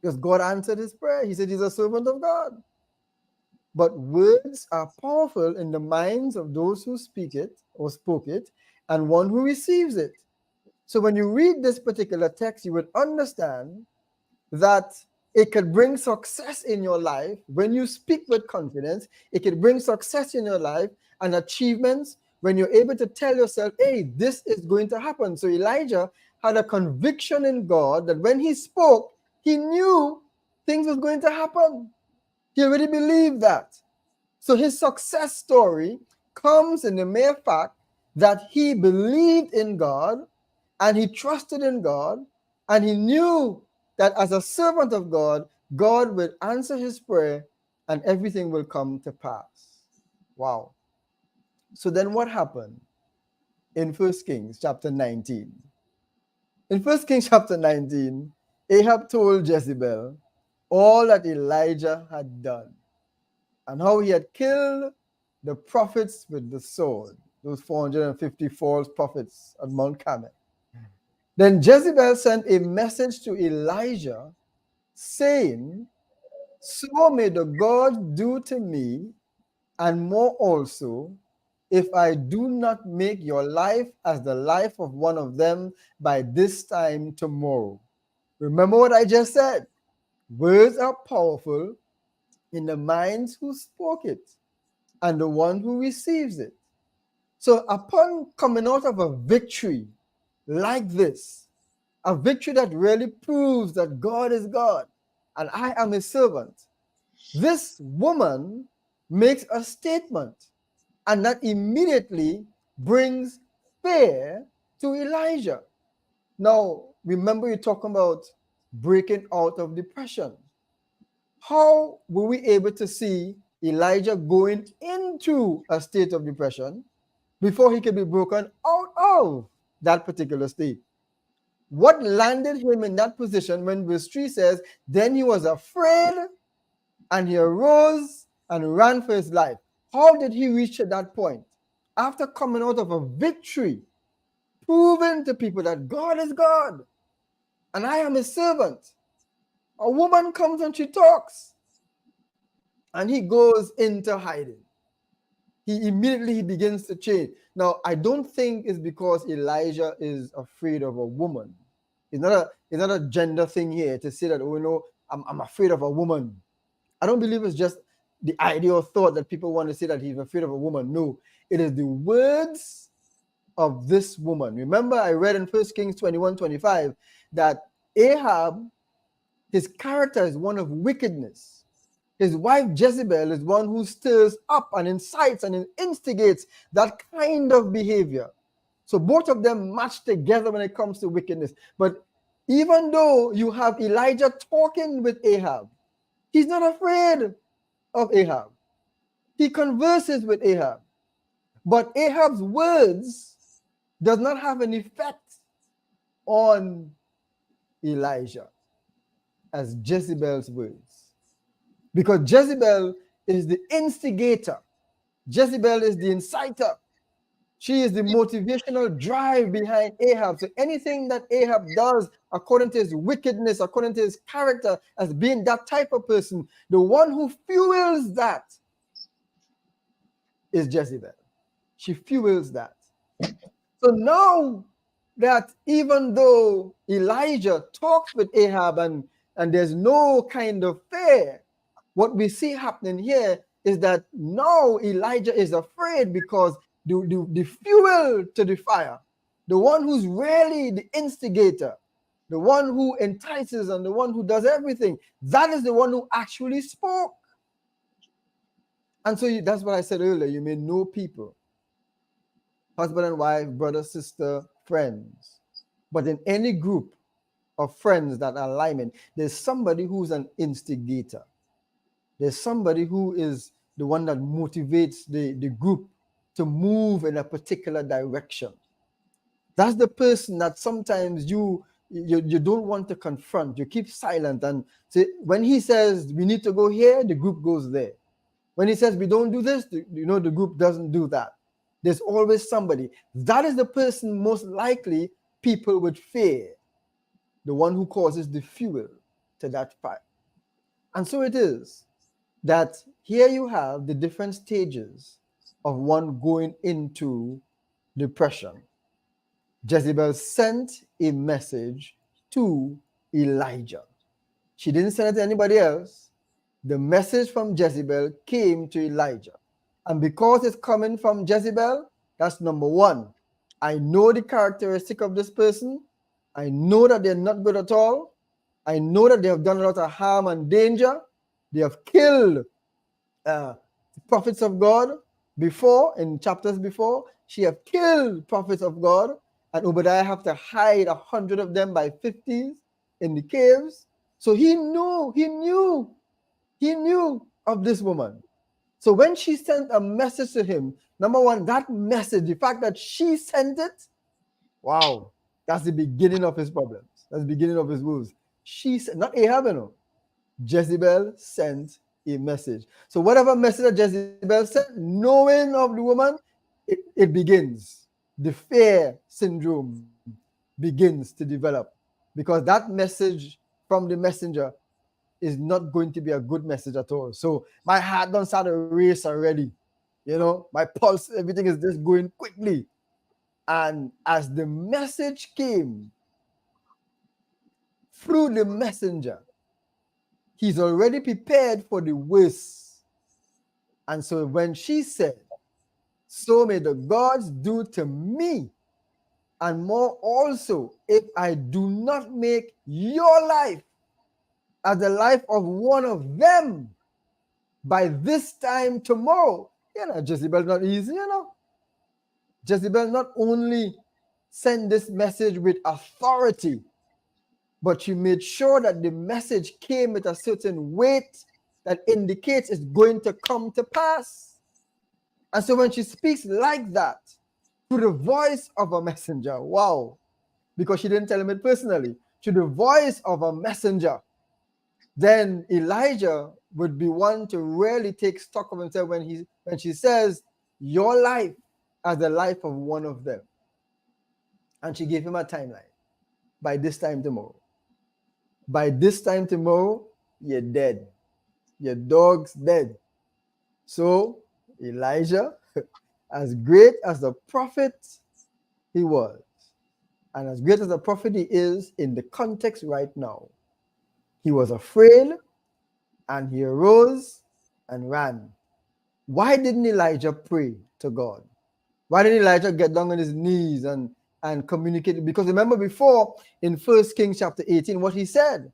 because God answered his prayer. He said he's a servant of God. But words are powerful in the minds of those who speak it or spoke it, and one who receives it. So when you read this particular text, you would understand that it could bring success in your life. When you speak with confidence, it could bring success in your life and achievements when you're able to tell yourself, hey, this is going to happen. So Elijah had a conviction in God that when he spoke, he knew things was going to happen. He already believed that. So his success story comes in the mere fact that he believed in God and he trusted in God, and he knew that as a servant of God, God will answer his prayer and everything will come to pass. Wow. So then what happened in 1 Kings chapter 19? In 1 Kings chapter 19, Ahab told Jezebel all that Elijah had done and how he had killed the prophets with the sword. those 450 false prophets at Mount Carmel. Then Jezebel sent a message to Elijah saying, so may the God do to me, and more also, if I do not make your life as the life of one of them by this time tomorrow. Remember what I just said. Words are powerful in the minds who spoke it and the one who receives it. So upon coming out of a victory like this, a victory that really proves that God is God and I am his servant, this woman makes a statement, and that immediately brings fear to Elijah. Now, remember, you're talking about breaking out of depression. How were we able to see Elijah going into a state of depression before he could be broken out of that particular state? What landed him in that position when verse 3 says, then he was afraid and he arose and ran for his life? How did he reach at that point? After coming out of a victory, proving to people that God is God and I am his servant. A woman comes and she talks, and he goes into hiding. He immediately begins to change. Now, I don't think it's because Elijah is afraid of a woman. It's not a gender thing here to say that, oh, no, I'm afraid of a woman. I don't believe it's just the idea or thought that people want to say that he's afraid of a woman. No, it is the words of this woman. Remember, I read in 1 Kings 21:25 that Ahab, his character is one of wickedness. His wife Jezebel is one who stirs up and incites and instigates that kind of behavior. So both of them match together when it comes to wickedness. But even though you have Elijah talking with Ahab, he's not afraid of Ahab. He converses with Ahab. But Ahab's words does not have an effect on Elijah as Jezebel's words. Because Jezebel is the instigator. Jezebel is the inciter. She is the motivational drive behind Ahab. So anything that Ahab does according to his wickedness, according to his character as being that type of person, the one who fuels that is Jezebel. She fuels that. So now that even though Elijah talks with Ahab and there's no kind of fear, what we see happening here is that now Elijah is afraid because the fuel to the fire, the one who's really the instigator, the one who entices and the one who does everything, that is the one who actually spoke. And so that's what I said earlier. You may know people, husband and wife, brother, sister, friends. But in any group of friends that are alignment, there's somebody who's an instigator. There's somebody who is the one that motivates the group to move in a particular direction. That's the person that sometimes you don't want to confront. You keep silent. And say, when he says we need to go here, the group goes there. When he says we don't do this, the group doesn't do that. There's always somebody. That is the person most likely people would fear, the one who causes the fuel to that fire. And so it is that here you have the different stages of one going into depression. Jezebel sent a message to Elijah. She didn't send it to anybody else. The message from Jezebel came to Elijah. And because it's coming from Jezebel, that's number one. I know the characteristic of this person. I know that they're not good at all. I know that they have done a lot of harm and danger. They have killed prophets of God before, in chapters before. She have killed prophets of God. And Obadiah have to hide 100 of them by 50s in the caves. So he knew of this woman. So when she sent a message to him, number one, that message, the fact that she sent it, wow, that's the beginning of his problems. That's the beginning of his woes. She said, not Ahab, Jezebel sent a message. So whatever message that Jezebel sent, knowing of the woman, it begins. The fear syndrome begins to develop because that message from the messenger is not going to be a good message at all. So my heart don't start a race already. My pulse, everything is just going quickly. And as the message came through the messenger, he's already prepared for the worst. And so when she said, so may the gods do to me and more also if I do not make your life as the life of one of them by this time tomorrow. Jezebel not easy. Jezebel not only sent this message with authority, but she made sure that the message came with a certain weight that indicates it's going to come to pass. And so when she speaks like that, through the voice of a messenger, wow, because she didn't tell him it personally, through the voice of a messenger, then Elijah would be one to really take stock of himself when she says, your life as the life of one of them. And she gave him a timeline. By this time tomorrow. By this time tomorrow, you're dead. Your dog's dead. So Elijah, as great as the prophet he was, and as great as the prophet he is in the context right now, he was afraid and he arose and ran. Why didn't Elijah pray to God? Why didn't Elijah get down on his knees and communicate? Because remember before in 1 Kings chapter 18, what he said.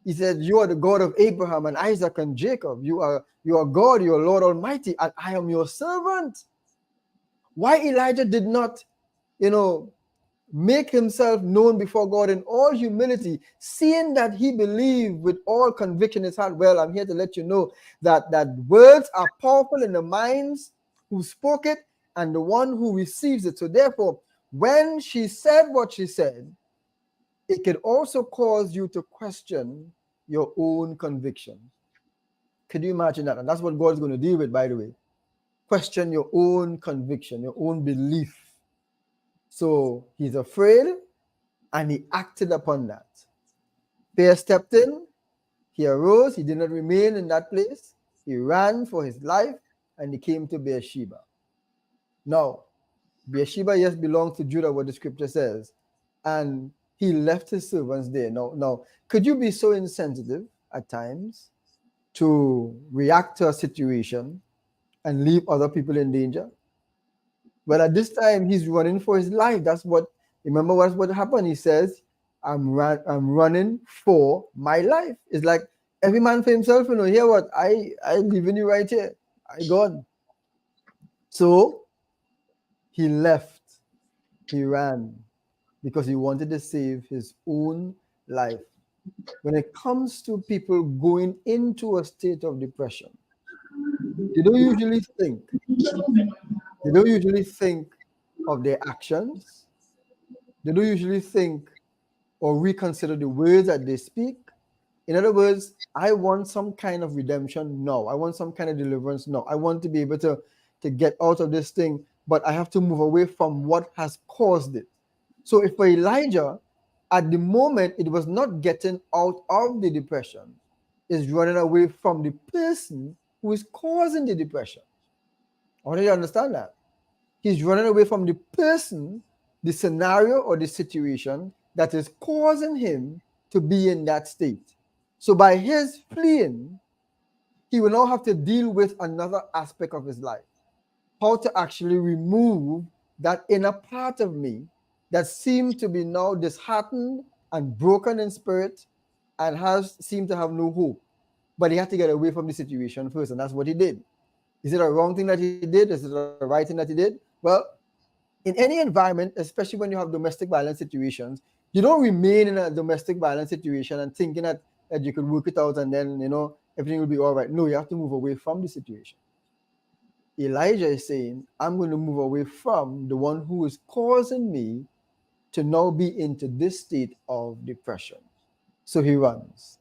He said, you are the God of Abraham and Isaac and Jacob. You are God, you are Lord Almighty, and I am your servant. Why Elijah did not, make himself known before God in all humility, seeing that he believed with all conviction in his heart. Well, I'm here to let you know that words are powerful in the minds who spoke it and the one who receives it. So therefore, when she said what she said, it could also cause you to question your own conviction. Could you imagine that? And that's what God's going to deal with, by the way. Question your own conviction, your own belief. So he's afraid and he acted upon that. Fear stepped in. He arose. He did not remain in that place. He ran for his life and he came to Beersheba. Now, Beersheba, yes, belongs to Judah, what the scripture says. And he left his servants there. Now, could you be so insensitive at times to react to a situation and leave other people in danger? Well, at this time, he's running for his life. Remember what happened? He says, I'm running for my life. It's like every man for himself, hear what? I leaving you right here. I gone. So he left. He ran because he wanted to save his own life. When it comes to people going into a state of depression, they don't usually think. They don't usually think of their actions. They don't usually think or reconsider the words that they speak. In other words, I want some kind of redemption. No, I want some kind of deliverance. No, I want to be able to get out of this thing, but I have to move away from what has caused it. So if for Elijah, at the moment, it was not getting out of the depression, it's running away from the person who is causing the depression. I want you to understand that. He's running away from the person, the scenario, or the situation that is causing him to be in that state. So by his fleeing, he will now have to deal with another aspect of his life. How to actually remove that inner part of me that seemed to be now disheartened and broken in spirit and seemed to have no hope. But he had to get away from the situation first, and that's what he did. Is it a wrong thing that he did? Is it a right thing that he did? Well, in any environment, especially when you have domestic violence situations, you don't remain in a domestic violence situation and thinking that you could work it out and then, everything will be all right. No, you have to move away from the situation. Elijah is saying, I'm going to move away from the one who is causing me to now be into this state of depression. So he runs.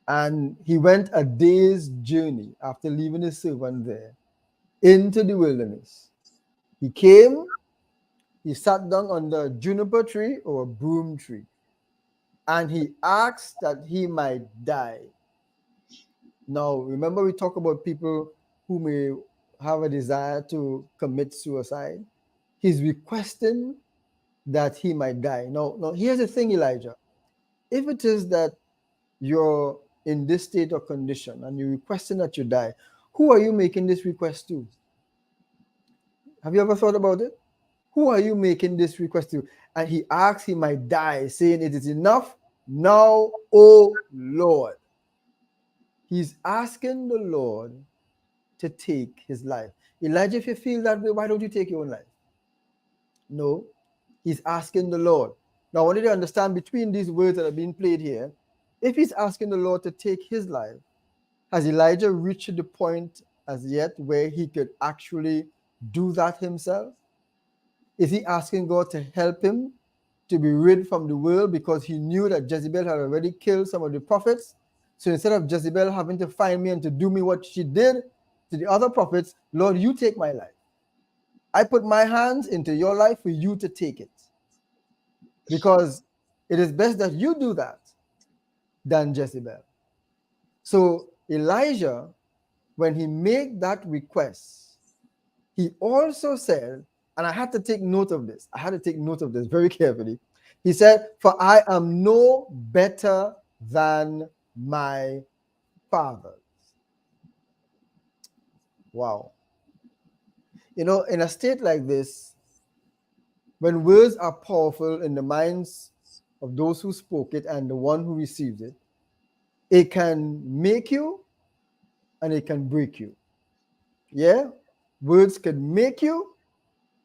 And he went a day's journey after leaving his servant there into the wilderness. He came, he sat down under a juniper tree or a broom tree, and he asked that he might die. Now, remember, we talk about people who may have a desire to commit suicide. He's requesting that he might die. Now, here's the thing, Elijah. If it is that you're in this state or condition and you're requesting that you die, who are you making this request to? Have you ever thought about it? Who are you making this request to? And he asks he might die, saying, "It is enough now, O Lord." He's asking the Lord to take his life. Elijah, if you feel that way, why don't you take your own life? No, he's asking the Lord. Now, I want you to understand between these words that are being played here, if he's asking the Lord to take his life, has Elijah reached the point as yet where he could actually do that himself? Is he asking God to help him to be rid from the world because he knew that Jezebel had already killed some of the prophets? So instead of Jezebel having to find me and to do me what she did to the other prophets, Lord, you take my life. I put my hands into your life for you to take it. Because it is best that you do that than Jezebel. So Elijah, when he made that request, he also said, and I had to take note of this. I had to take note of this very carefully. He said, "For I am no better than my fathers." Wow. You know, in a state like this, when words are powerful in the minds of those who spoke it and the one who received it, it can make you and it can break you. Yeah? Words can make you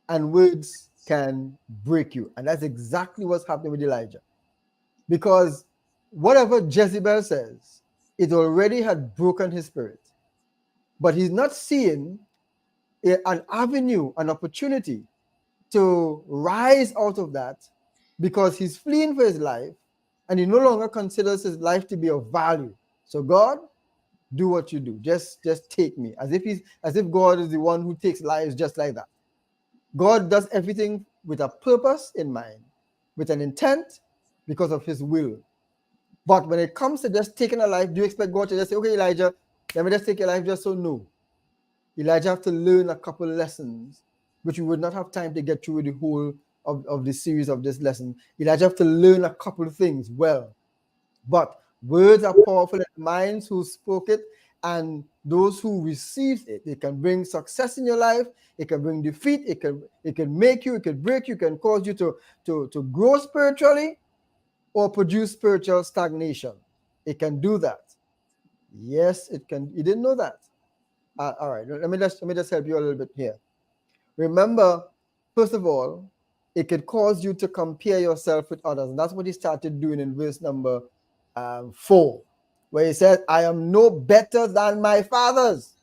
and words can break you. And that's exactly what's happening with Elijah. Because whatever Jezebel says, it already had broken his spirit. But he's not seeing an avenue, an opportunity to rise out of that because he's fleeing for his life and he no longer considers his life to be of value. So God, do what you do. Just take me. As if God is the one who takes lives just like that. God does everything with a purpose in mind, with an intent because of his will. But when it comes to just taking a life, do you expect God to just say, "Okay, Elijah, let me just take your life just so?" No. Elijah have to learn a couple lessons, which we would not have time to get through the whole of the series of this lesson. Elijah have to learn a couple of things well. But words are powerful in the minds who spoke it and those who received it. It can bring success in your life. It can bring defeat. It can make you. It can break you. It can cause you to grow spiritually or produce spiritual stagnation. It can do that. Yes, it can. You didn't know that. All right. Let me just help you a little bit here. Remember, first of all, it could cause you to compare yourself with others. And that's what he started doing in verse number 4, where he said, "I am no better than my fathers."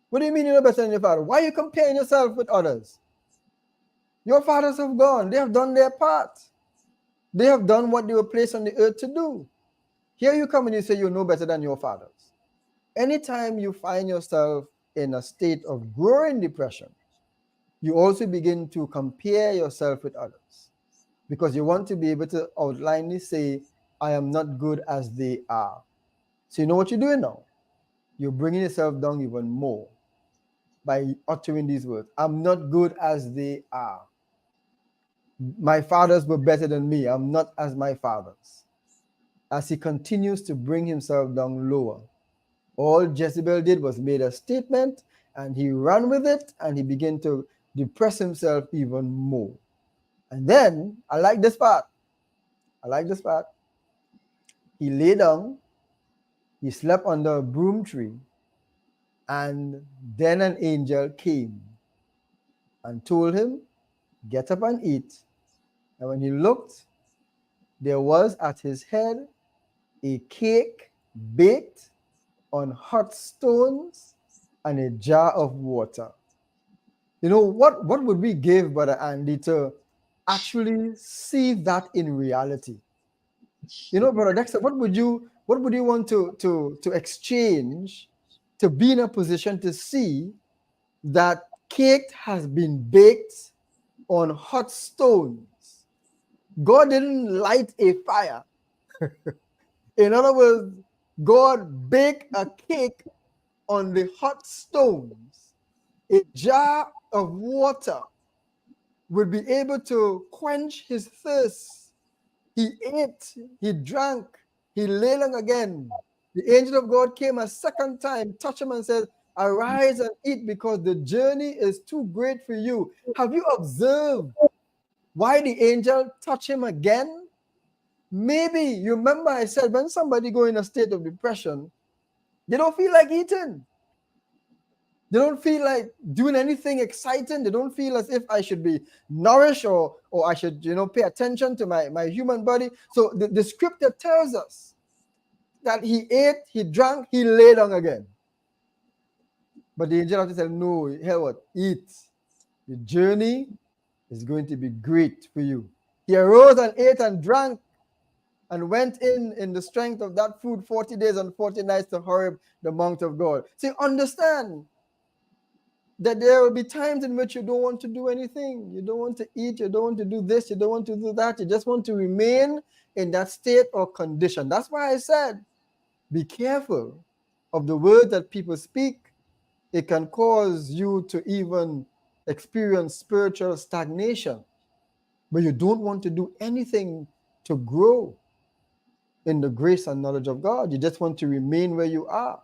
What do you mean you're no better than your father? Why are you comparing yourself with others? Your fathers have gone. They have done their part. They have done what they were placed on the earth to do. Here you come and you say you're no better than your fathers. Anytime you find yourself in a state of growing depression, you also begin to compare yourself with others because you want to be able to outlinely say, "I am not good as they are." So you know what you're doing now? You're bringing yourself down even more by uttering these words. "I'm not good as they are. My fathers were better than me. I'm not as my fathers." As he continues to bring himself down lower, all Jezebel did was made a statement and he ran with it and he began to depress himself even more. And then, I like this part. He lay down, he slept under a broom tree, and then an angel came and told him, "Get up and eat." And when he looked, there was at his head a cake baked on hot stones and a jar of water. You know, what would we give, Brother Andy, to actually see that in reality? You know, Brother Dexter, what would you want to exchange to be in a position to see that cake has been baked on hot stones. God didn't light a fire. In other words, God baked a cake on the hot stones. A jar of water would be able to quench his thirst. He ate, he drank, he lay down again. The angel of God came a second time, touched him and said, arise and eat because the journey is too great for you. Have you observed why the angel touched him again? Maybe you remember I said when somebody go in a state of depression, they don't feel like eating. They don't feel like doing anything exciting. They don't feel as if I should be nourished or I should, pay attention to my human body. So the scripture tells us that he ate, he drank, he lay down again. But the angel of said, no, hell what? Eat. The journey is going to be great for you. He arose and ate and drank and went in the strength of that food 40 days and 40 nights to Horeb, the mount of God. See, understand that there will be times in which you don't want to do anything. You don't want to eat. You don't want to do this. You don't want to do that. You just want to remain in that state or condition. That's why I said, be careful of the words that people speak. It can cause you to even experience spiritual stagnation, but you don't want to do anything to grow in the grace and knowledge of God. You just want to remain where you are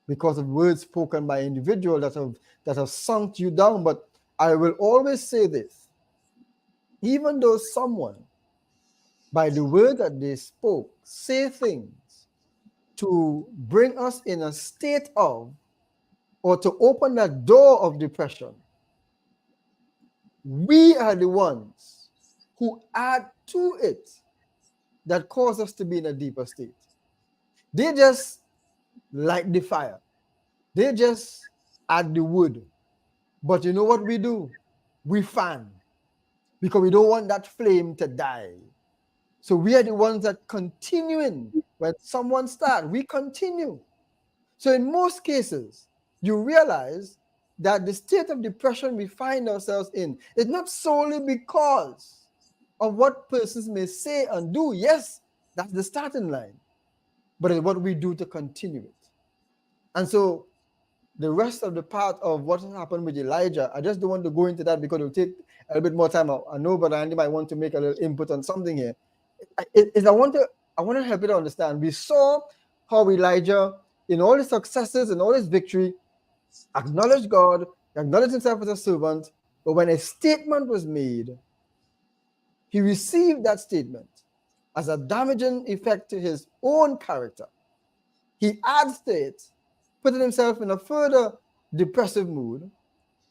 because of words spoken by individuals that have sunk you down. But I will always say this, even though someone, by the word that they spoke, say things to bring us in a state of, or to open that door of depression, we are the ones who add to it that cause us to be in a deeper state. They just light the fire. They just add the wood. But you know what we do? We fan, because we don't want that flame to die. So we are the ones that continuing. When someone starts, we continue. So in most cases, you realize that the state of depression we find ourselves in is not solely because of what persons may say and do. Yes, that's the starting line. But it's what we do to continue it. And so the rest of the part of what happened with Elijah, I just don't want to go into that because it'll take a little bit more time. I know, but Andy might want to make a little input on something here. I want to help you to understand. We saw how Elijah, in all his successes and all his victory, acknowledged God, acknowledged himself as a servant, but when a statement was made, he received that statement as a damaging effect to his own character. He adds to it, putting himself in a further depressive mood.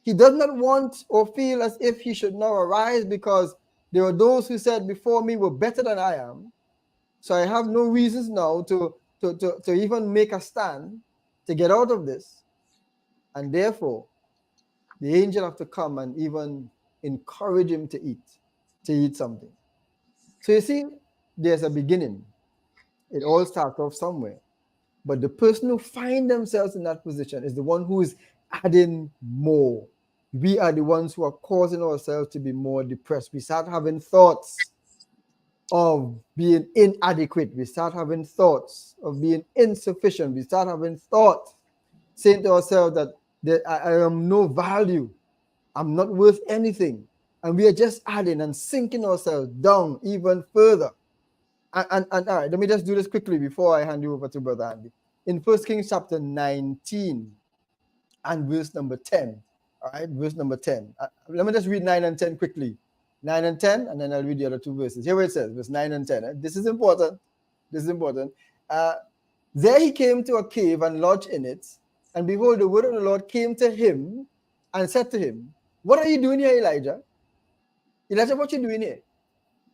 He does not want or feel as if he should now arise because there are those who said before me were better than I am. So I have no reasons now to even make a stand to get out of this. And therefore, the angel have to come and even encourage him to eat something. So you see, there's a beginning. It all starts off somewhere. But the person who find themselves in that position is the one who is adding more. We are the ones who are causing ourselves to be more depressed. We start having thoughts of being inadequate. We start having thoughts of being insufficient. We start having thoughts saying to ourselves that I am no value. I'm not worth anything. And we are just adding and sinking ourselves down even further. And all right, let me just do this quickly before I hand you over to Brother Andy. In 1 Kings chapter 19 and verse number 10. All right, verse number 10. Let me just read 9 and 10 quickly. 9 and 10, and then I'll read the other two verses. Here it says, verse 9 and 10. This is important. This is important. There he came to a cave and lodged in it. And behold, the word of the Lord came to him and said to him, what are you doing here, Elijah? Elijah, what are you doing here?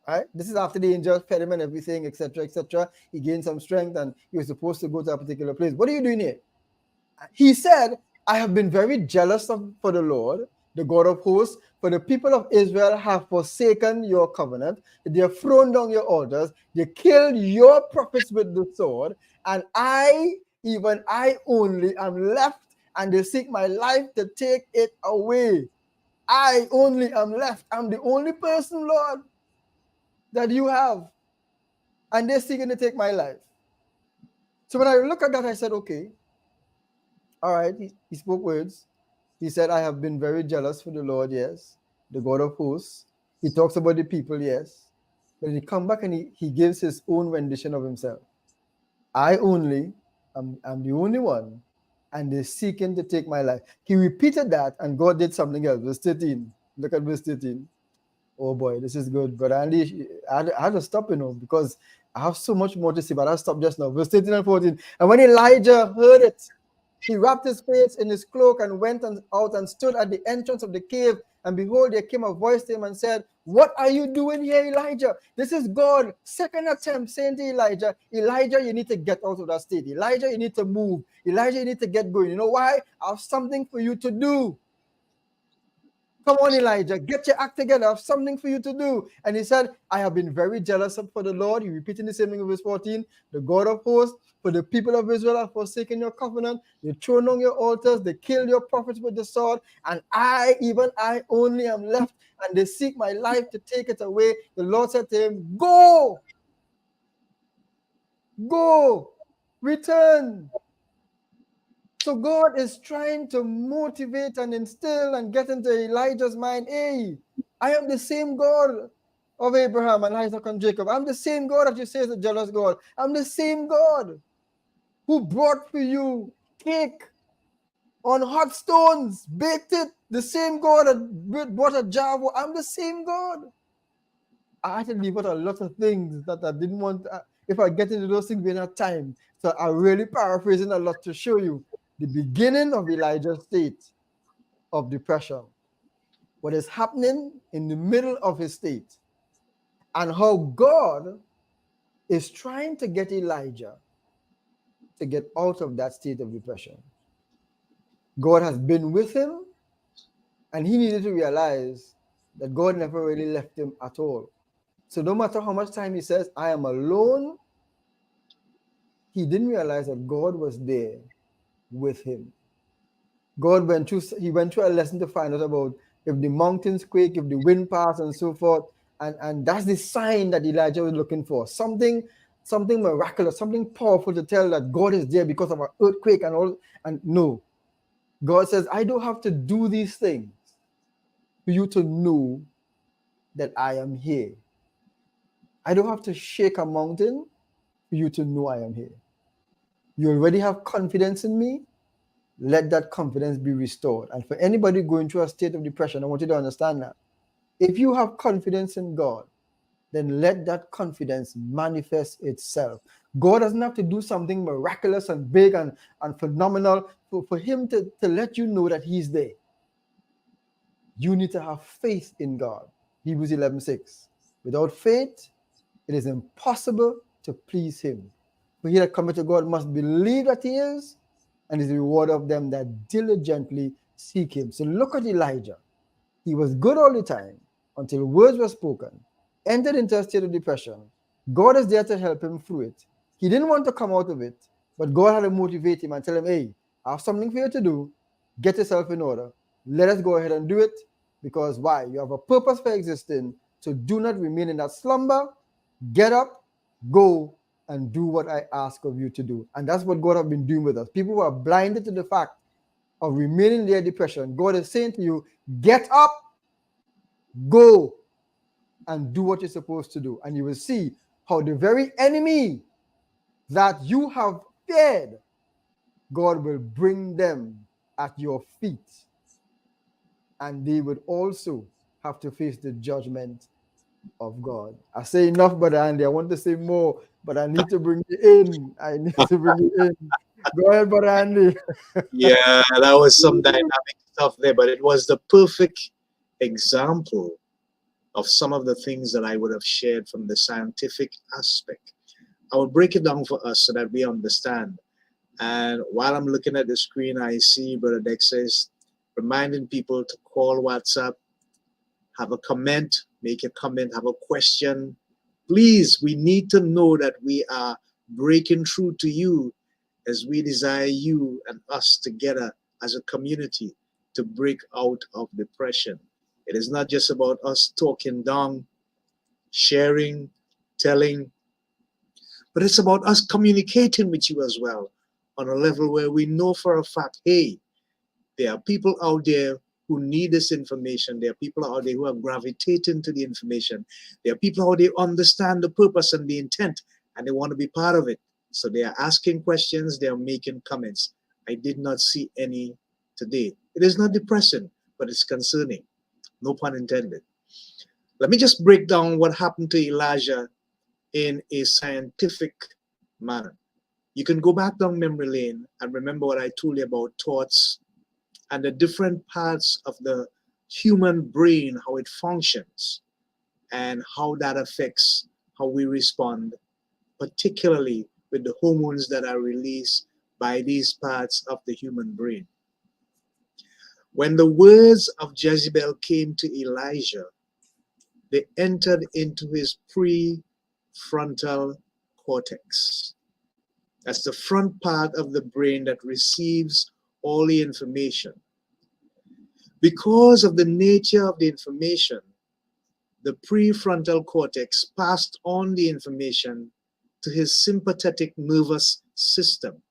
All right? This is after the angel fed him and everything, etc., etc. He gained some strength and he was supposed to go to a particular place. What are you doing here? He said, I have been very jealous for the Lord, the God of hosts, for the people of Israel have forsaken your covenant. They have thrown down your altars. They killed your prophets with the sword. And I, even I only, am left, and they seek my life to take it away. I only am left. I'm the only person, Lord, that you have. And they're seeking to take my life. So when I look at that, I said, okay, all right. He spoke words. He said, I have been very jealous for the Lord, yes, the God of hosts. He talks about the people, yes. But he come back and he gives his own rendition of himself. I only, I'm the only one, and they're seeking to take my life. He repeated that, and God did something else. Verse 13. Look at verse 13. Oh boy, this is good. But Andy, I had to stop, because I have so much more to say, but I'll stop just now. Verse 13 and 14. And when Elijah heard it, he wrapped his face in his cloak and went out and stood at the entrance of the cave. And behold, there came a voice to him and said, what are you doing here, Elijah? This is God. Second attempt saying to Elijah, Elijah, you need to get out of that state. Elijah, you need to move. Elijah, you need to get going. You know why? I have something for you to do. Come on, Elijah, get your act together. I have something for you to do. And he said, I have been very jealous for the Lord. He repeating the same thing in verse 14. The God of hosts, for the people of Israel have forsaken your covenant. They thrown down your altars. They killed your prophets with the sword. And even I only am left. And they seek my life to take it away. The Lord said to him, go, return. So God is trying to motivate and instill and get into Elijah's mind, hey, I am the same God of Abraham and Isaac and Jacob. I'm the same God that you say is a jealous God. I'm the same God who brought for you cake on hot stones, baked it. The same God that brought a jar. I'm the same God. I had to leave out a lot of things that I didn't want. If I get into those things, we don't have time. So I'm really paraphrasing a lot to show you the beginning of Elijah's state of depression, what is happening in the middle of his state, and how God is trying to get Elijah to get out of that state of depression. God has been with him, and he needed to realize that God never really left him at all. So no matter how much time he says, I am alone, he didn't realize that God was there with him. He went through a lesson to find out about if the mountains quake, if the wind pass, and so forth. And that's the sign that Elijah was looking for. Something miraculous, something powerful to tell that God is there because of an earthquake and all. And no. God says, I don't have to do these things for you to know that I am here. I don't have to shake a mountain for you to know I am here. You already have confidence in me. Let that confidence be restored. And for anybody going through a state of depression, I want you to understand that. If you have confidence in God, then let that confidence manifest itself. God doesn't have to do something miraculous and big and phenomenal for him to let you know that he's there. You need to have faith in God. Hebrews 11:6. Without faith, it is impossible to please him. For he that cometh to God must believe that he is, and is the reward of them that diligently seek him. So look at Elijah. He was good all the time until words were spoken, entered into a state of depression. God is there to help him through it. He didn't want to come out of it, but God had to motivate him and tell him, hey, I have something for you to do. Get yourself in order. Let us go ahead and do it. Because why? You have a purpose for existing. So do not remain in that slumber. Get up, go, and do what I ask of you to do. And that's what God has been doing with us. People who are blinded to the fact of remaining in their depression. God is saying to you, get up, go, and do what you're supposed to do. And you will see how the very enemy that you have feared, God will bring them at your feet. And they would also have to face the judgment of God. I say enough, Brother Andy. I want to say more, but I need to bring you in. Go ahead, Brother Andy. Yeah, that was some dynamic stuff there, but it was the perfect example of some of the things that I would have shared from the scientific aspect. I will break it down for us so that we understand. And while I'm looking at the screen, I see Brother Dex says, reminding people to call WhatsApp, have a comment, make a comment, have a question. Please, we need to know that we are breaking through to you as we desire you and us together as a community to break out of depression. It is not just about us talking down, sharing, telling, but it's about us communicating with you as well on a level where we know for a fact, hey, there are people out there who need this information. There are people out there who are gravitating to the information. There are people out there who understand the purpose and the intent, and they want to be part of it. So they are asking questions, they are making comments. I did not see any today. It is not depressing, but it's concerning. No pun intended. Let me just break down what happened to Elijah in a scientific manner. You can go back down memory lane and remember what I told you about thoughts and the different parts of the human brain, how it functions, and how that affects how we respond, particularly with the hormones that are released by these parts of the human brain. When the words of Jezebel came to Elijah, they entered into his prefrontal cortex. That's the front part of the brain that receives all the information. Because of the nature of the information, the prefrontal cortex passed on the information to his sympathetic nervous system.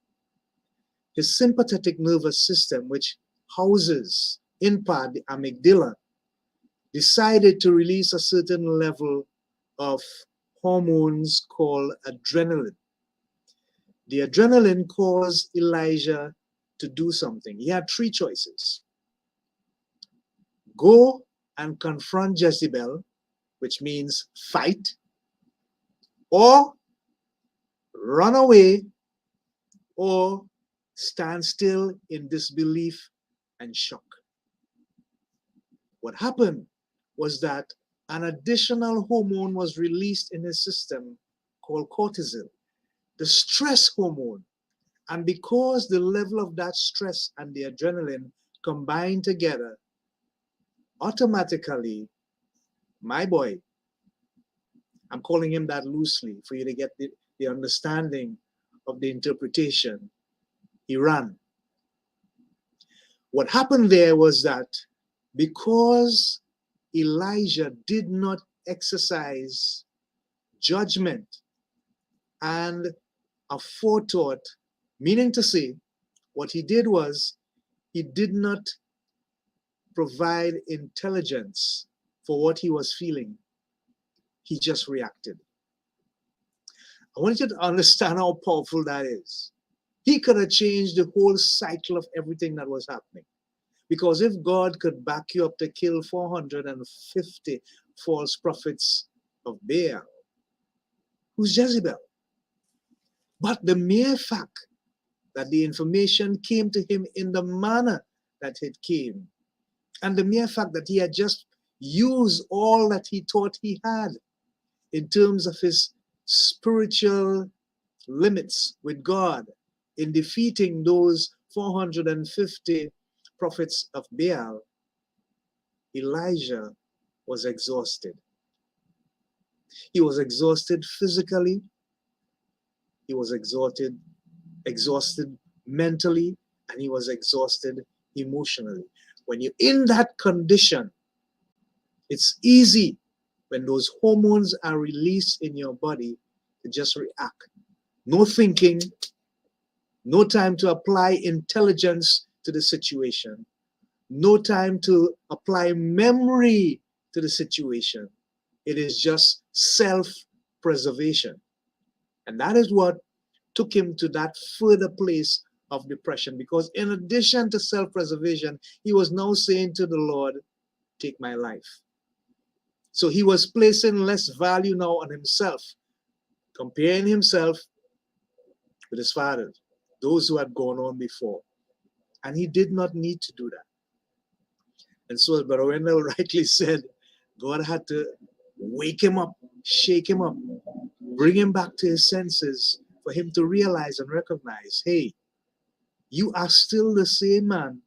His sympathetic nervous system, which houses in part the amygdala, decided to release a certain level of hormones called adrenaline. The adrenaline caused Elijah to do something. He had three choices: go and confront Jezebel, which means fight, or run away, or stand still in disbelief and shock. What happened was that an additional hormone was released in his system called cortisol, the stress hormone. And because the level of that stress and the adrenaline combined together, automatically, my boy, I'm calling him that loosely for you to get the understanding of the interpretation, he ran. What happened there was that because Elijah did not exercise judgment and a forethought, meaning to say, what he did was he did not provide intelligence for what he was feeling. He just reacted. I want you to understand how powerful that is. He could have changed the whole cycle of everything that was happening. Because if God could back you up to kill 450 false prophets of Baal, who's Jezebel? But the mere fact that the information came to him in the manner that it came, and the mere fact that he had just used all that he thought he had in terms of his spiritual limits with God in defeating those 450 prophets of Baal, Elijah was exhausted. He was exhausted physically. He was exhausted mentally, and he was exhausted emotionally. When you're in that condition, it's easy when those hormones are released in your body to just react. No thinking, no time to apply intelligence to the situation, no time to apply memory to the situation. It is just self-preservation. And that is what took him to that further place of depression, because in addition to self-preservation, he was now saying to the Lord, take my life. So he was placing less value now on himself, comparing himself with his fathers, those who had gone on before. And he did not need to do that. And so, as Brother Wendell rightly said, God had to wake him up, shake him up, bring him back to his senses for him to realize and recognize, hey, you are still the same man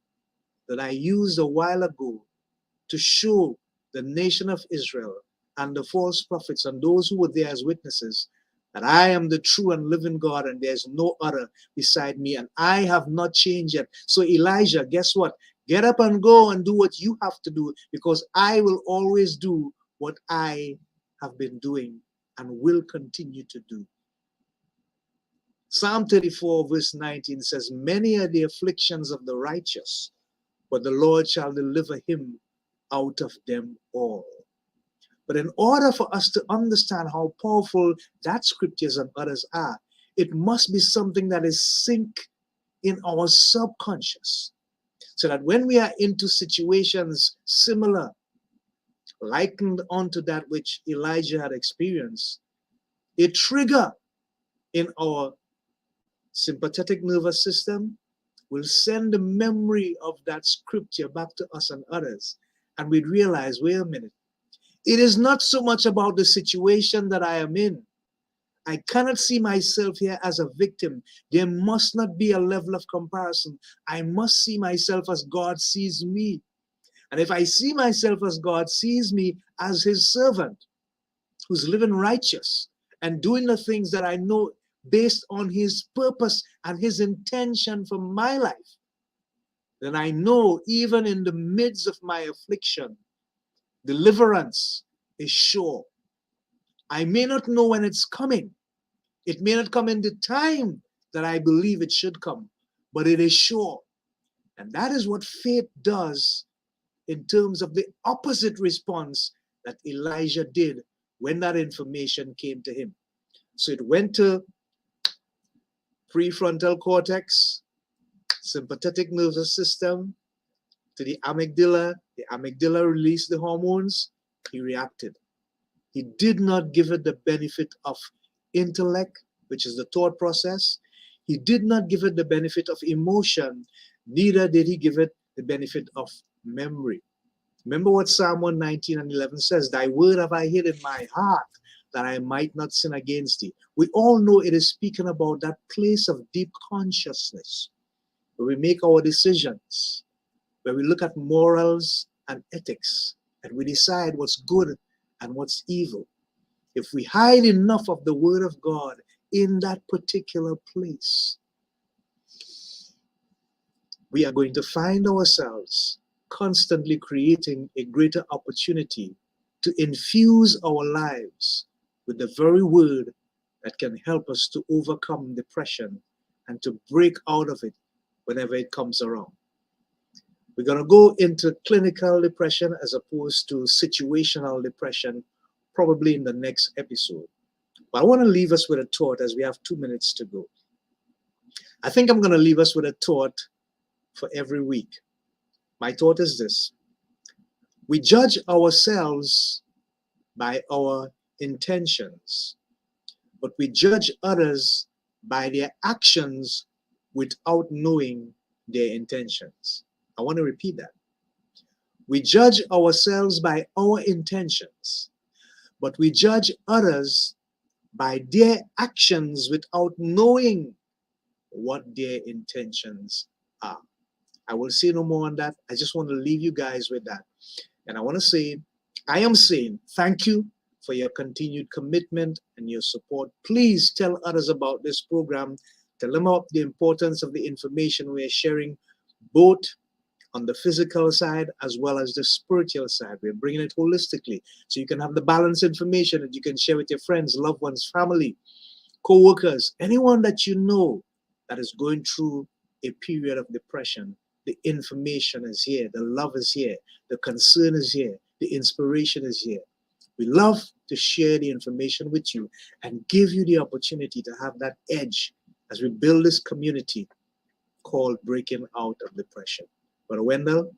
that I used a while ago to show the nation of Israel and the false prophets and those who were there as witnesses that I am the true and living God, and there's no other beside me, and I have not changed yet. So Elijah, guess what? Get up and go and do what you have to do, because I will always do what I have been doing and will continue to do. Psalm 34 verse 19 says, many are the afflictions of the righteous, but the Lord shall deliver him out of them all. But in order for us to understand how powerful that scriptures and others are, it must be something that is sink in our subconscious, so that when we are into situations similar, likened onto that which Elijah had experienced, a trigger in our sympathetic nervous system will send the memory of that scripture back to us and others, and we'd realize, wait a minute, it is not so much about the situation that I am in. I cannot see myself here as a victim. There must not be a level of comparison. I must see myself as God sees me. And if I see myself as God sees me, as his servant, who's living righteous and doing the things that I know based on his purpose and his intention for my life, then I know even in the midst of my affliction, deliverance is sure. I may not know when it's coming. It may not come in the time that I believe it should come, but it is sure. And that is what faith does in terms of the opposite response that Elijah did when that information came to him. So it went to prefrontal cortex, sympathetic nervous system, to the amygdala. The amygdala released the hormones. He reacted. He did not give it the benefit of intellect, which is the thought process. He did not give it the benefit of emotion. Neither did he give it the benefit of memory. Remember what Psalm 119 and 11 says, thy word have I hid in my heart, that I might not sin against thee. We all know it is speaking about that place of deep consciousness, where we make our decisions, where we look at morals and ethics, and we decide what's good and what's evil. If we hide enough of the word of God in that particular place, we are going to find ourselves constantly creating a greater opportunity to infuse our lives with the very word that can help us to overcome depression and to break out of it whenever it comes around. We're going to go into clinical depression as opposed to situational depression probably in the next episode. But I want to leave us with a thought as we have 2 minutes to go. I think I'm going to leave us with a thought for every week. My thought is this: we judge ourselves by our intentions, but we judge others by their actions without knowing their intentions. I want to repeat that. We judge ourselves by our intentions, but we judge others by their actions without knowing what their intentions are. I will say no more on that. I just want to leave you guys with that. And I want to say, I am saying thank you for your continued commitment and your support. Please tell others about this program. Tell them about the importance of the information we are sharing, both on the physical side as well as the spiritual side. We're bringing it holistically so you can have the balanced information that you can share with your friends, loved ones, family, co-workers, anyone that you know that is going through a period of depression. The information is here, the love is here, the concern is here, the inspiration is here. We love to share the information with you and give you the opportunity to have that edge as we build this community called Breaking Out of Depression. Brother Wendell?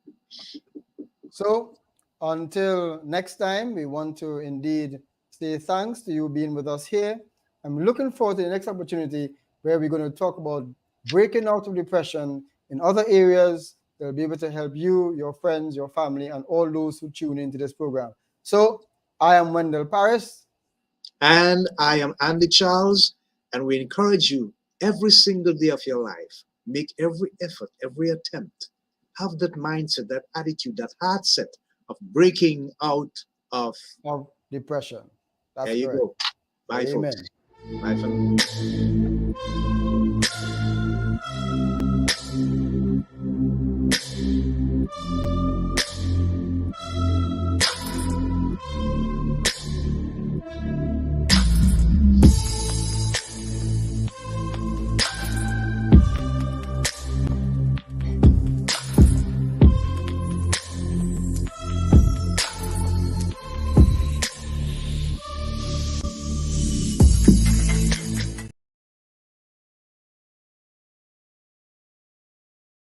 So until next time, we want to indeed say thanks to you being with us here. I'm looking forward to the next opportunity where we're going to talk about breaking out of depression in other areas that will be able to help you, your friends, your family, and all those who tune into this program. So I am Wendell Parris. And I am Andy Charles, and we encourage you every single day of your life, make every effort, every attempt, have that mindset, that attitude, that heart set of breaking out of Depression. That's there you correct. go. Bye, Amen. folks. Bye for now.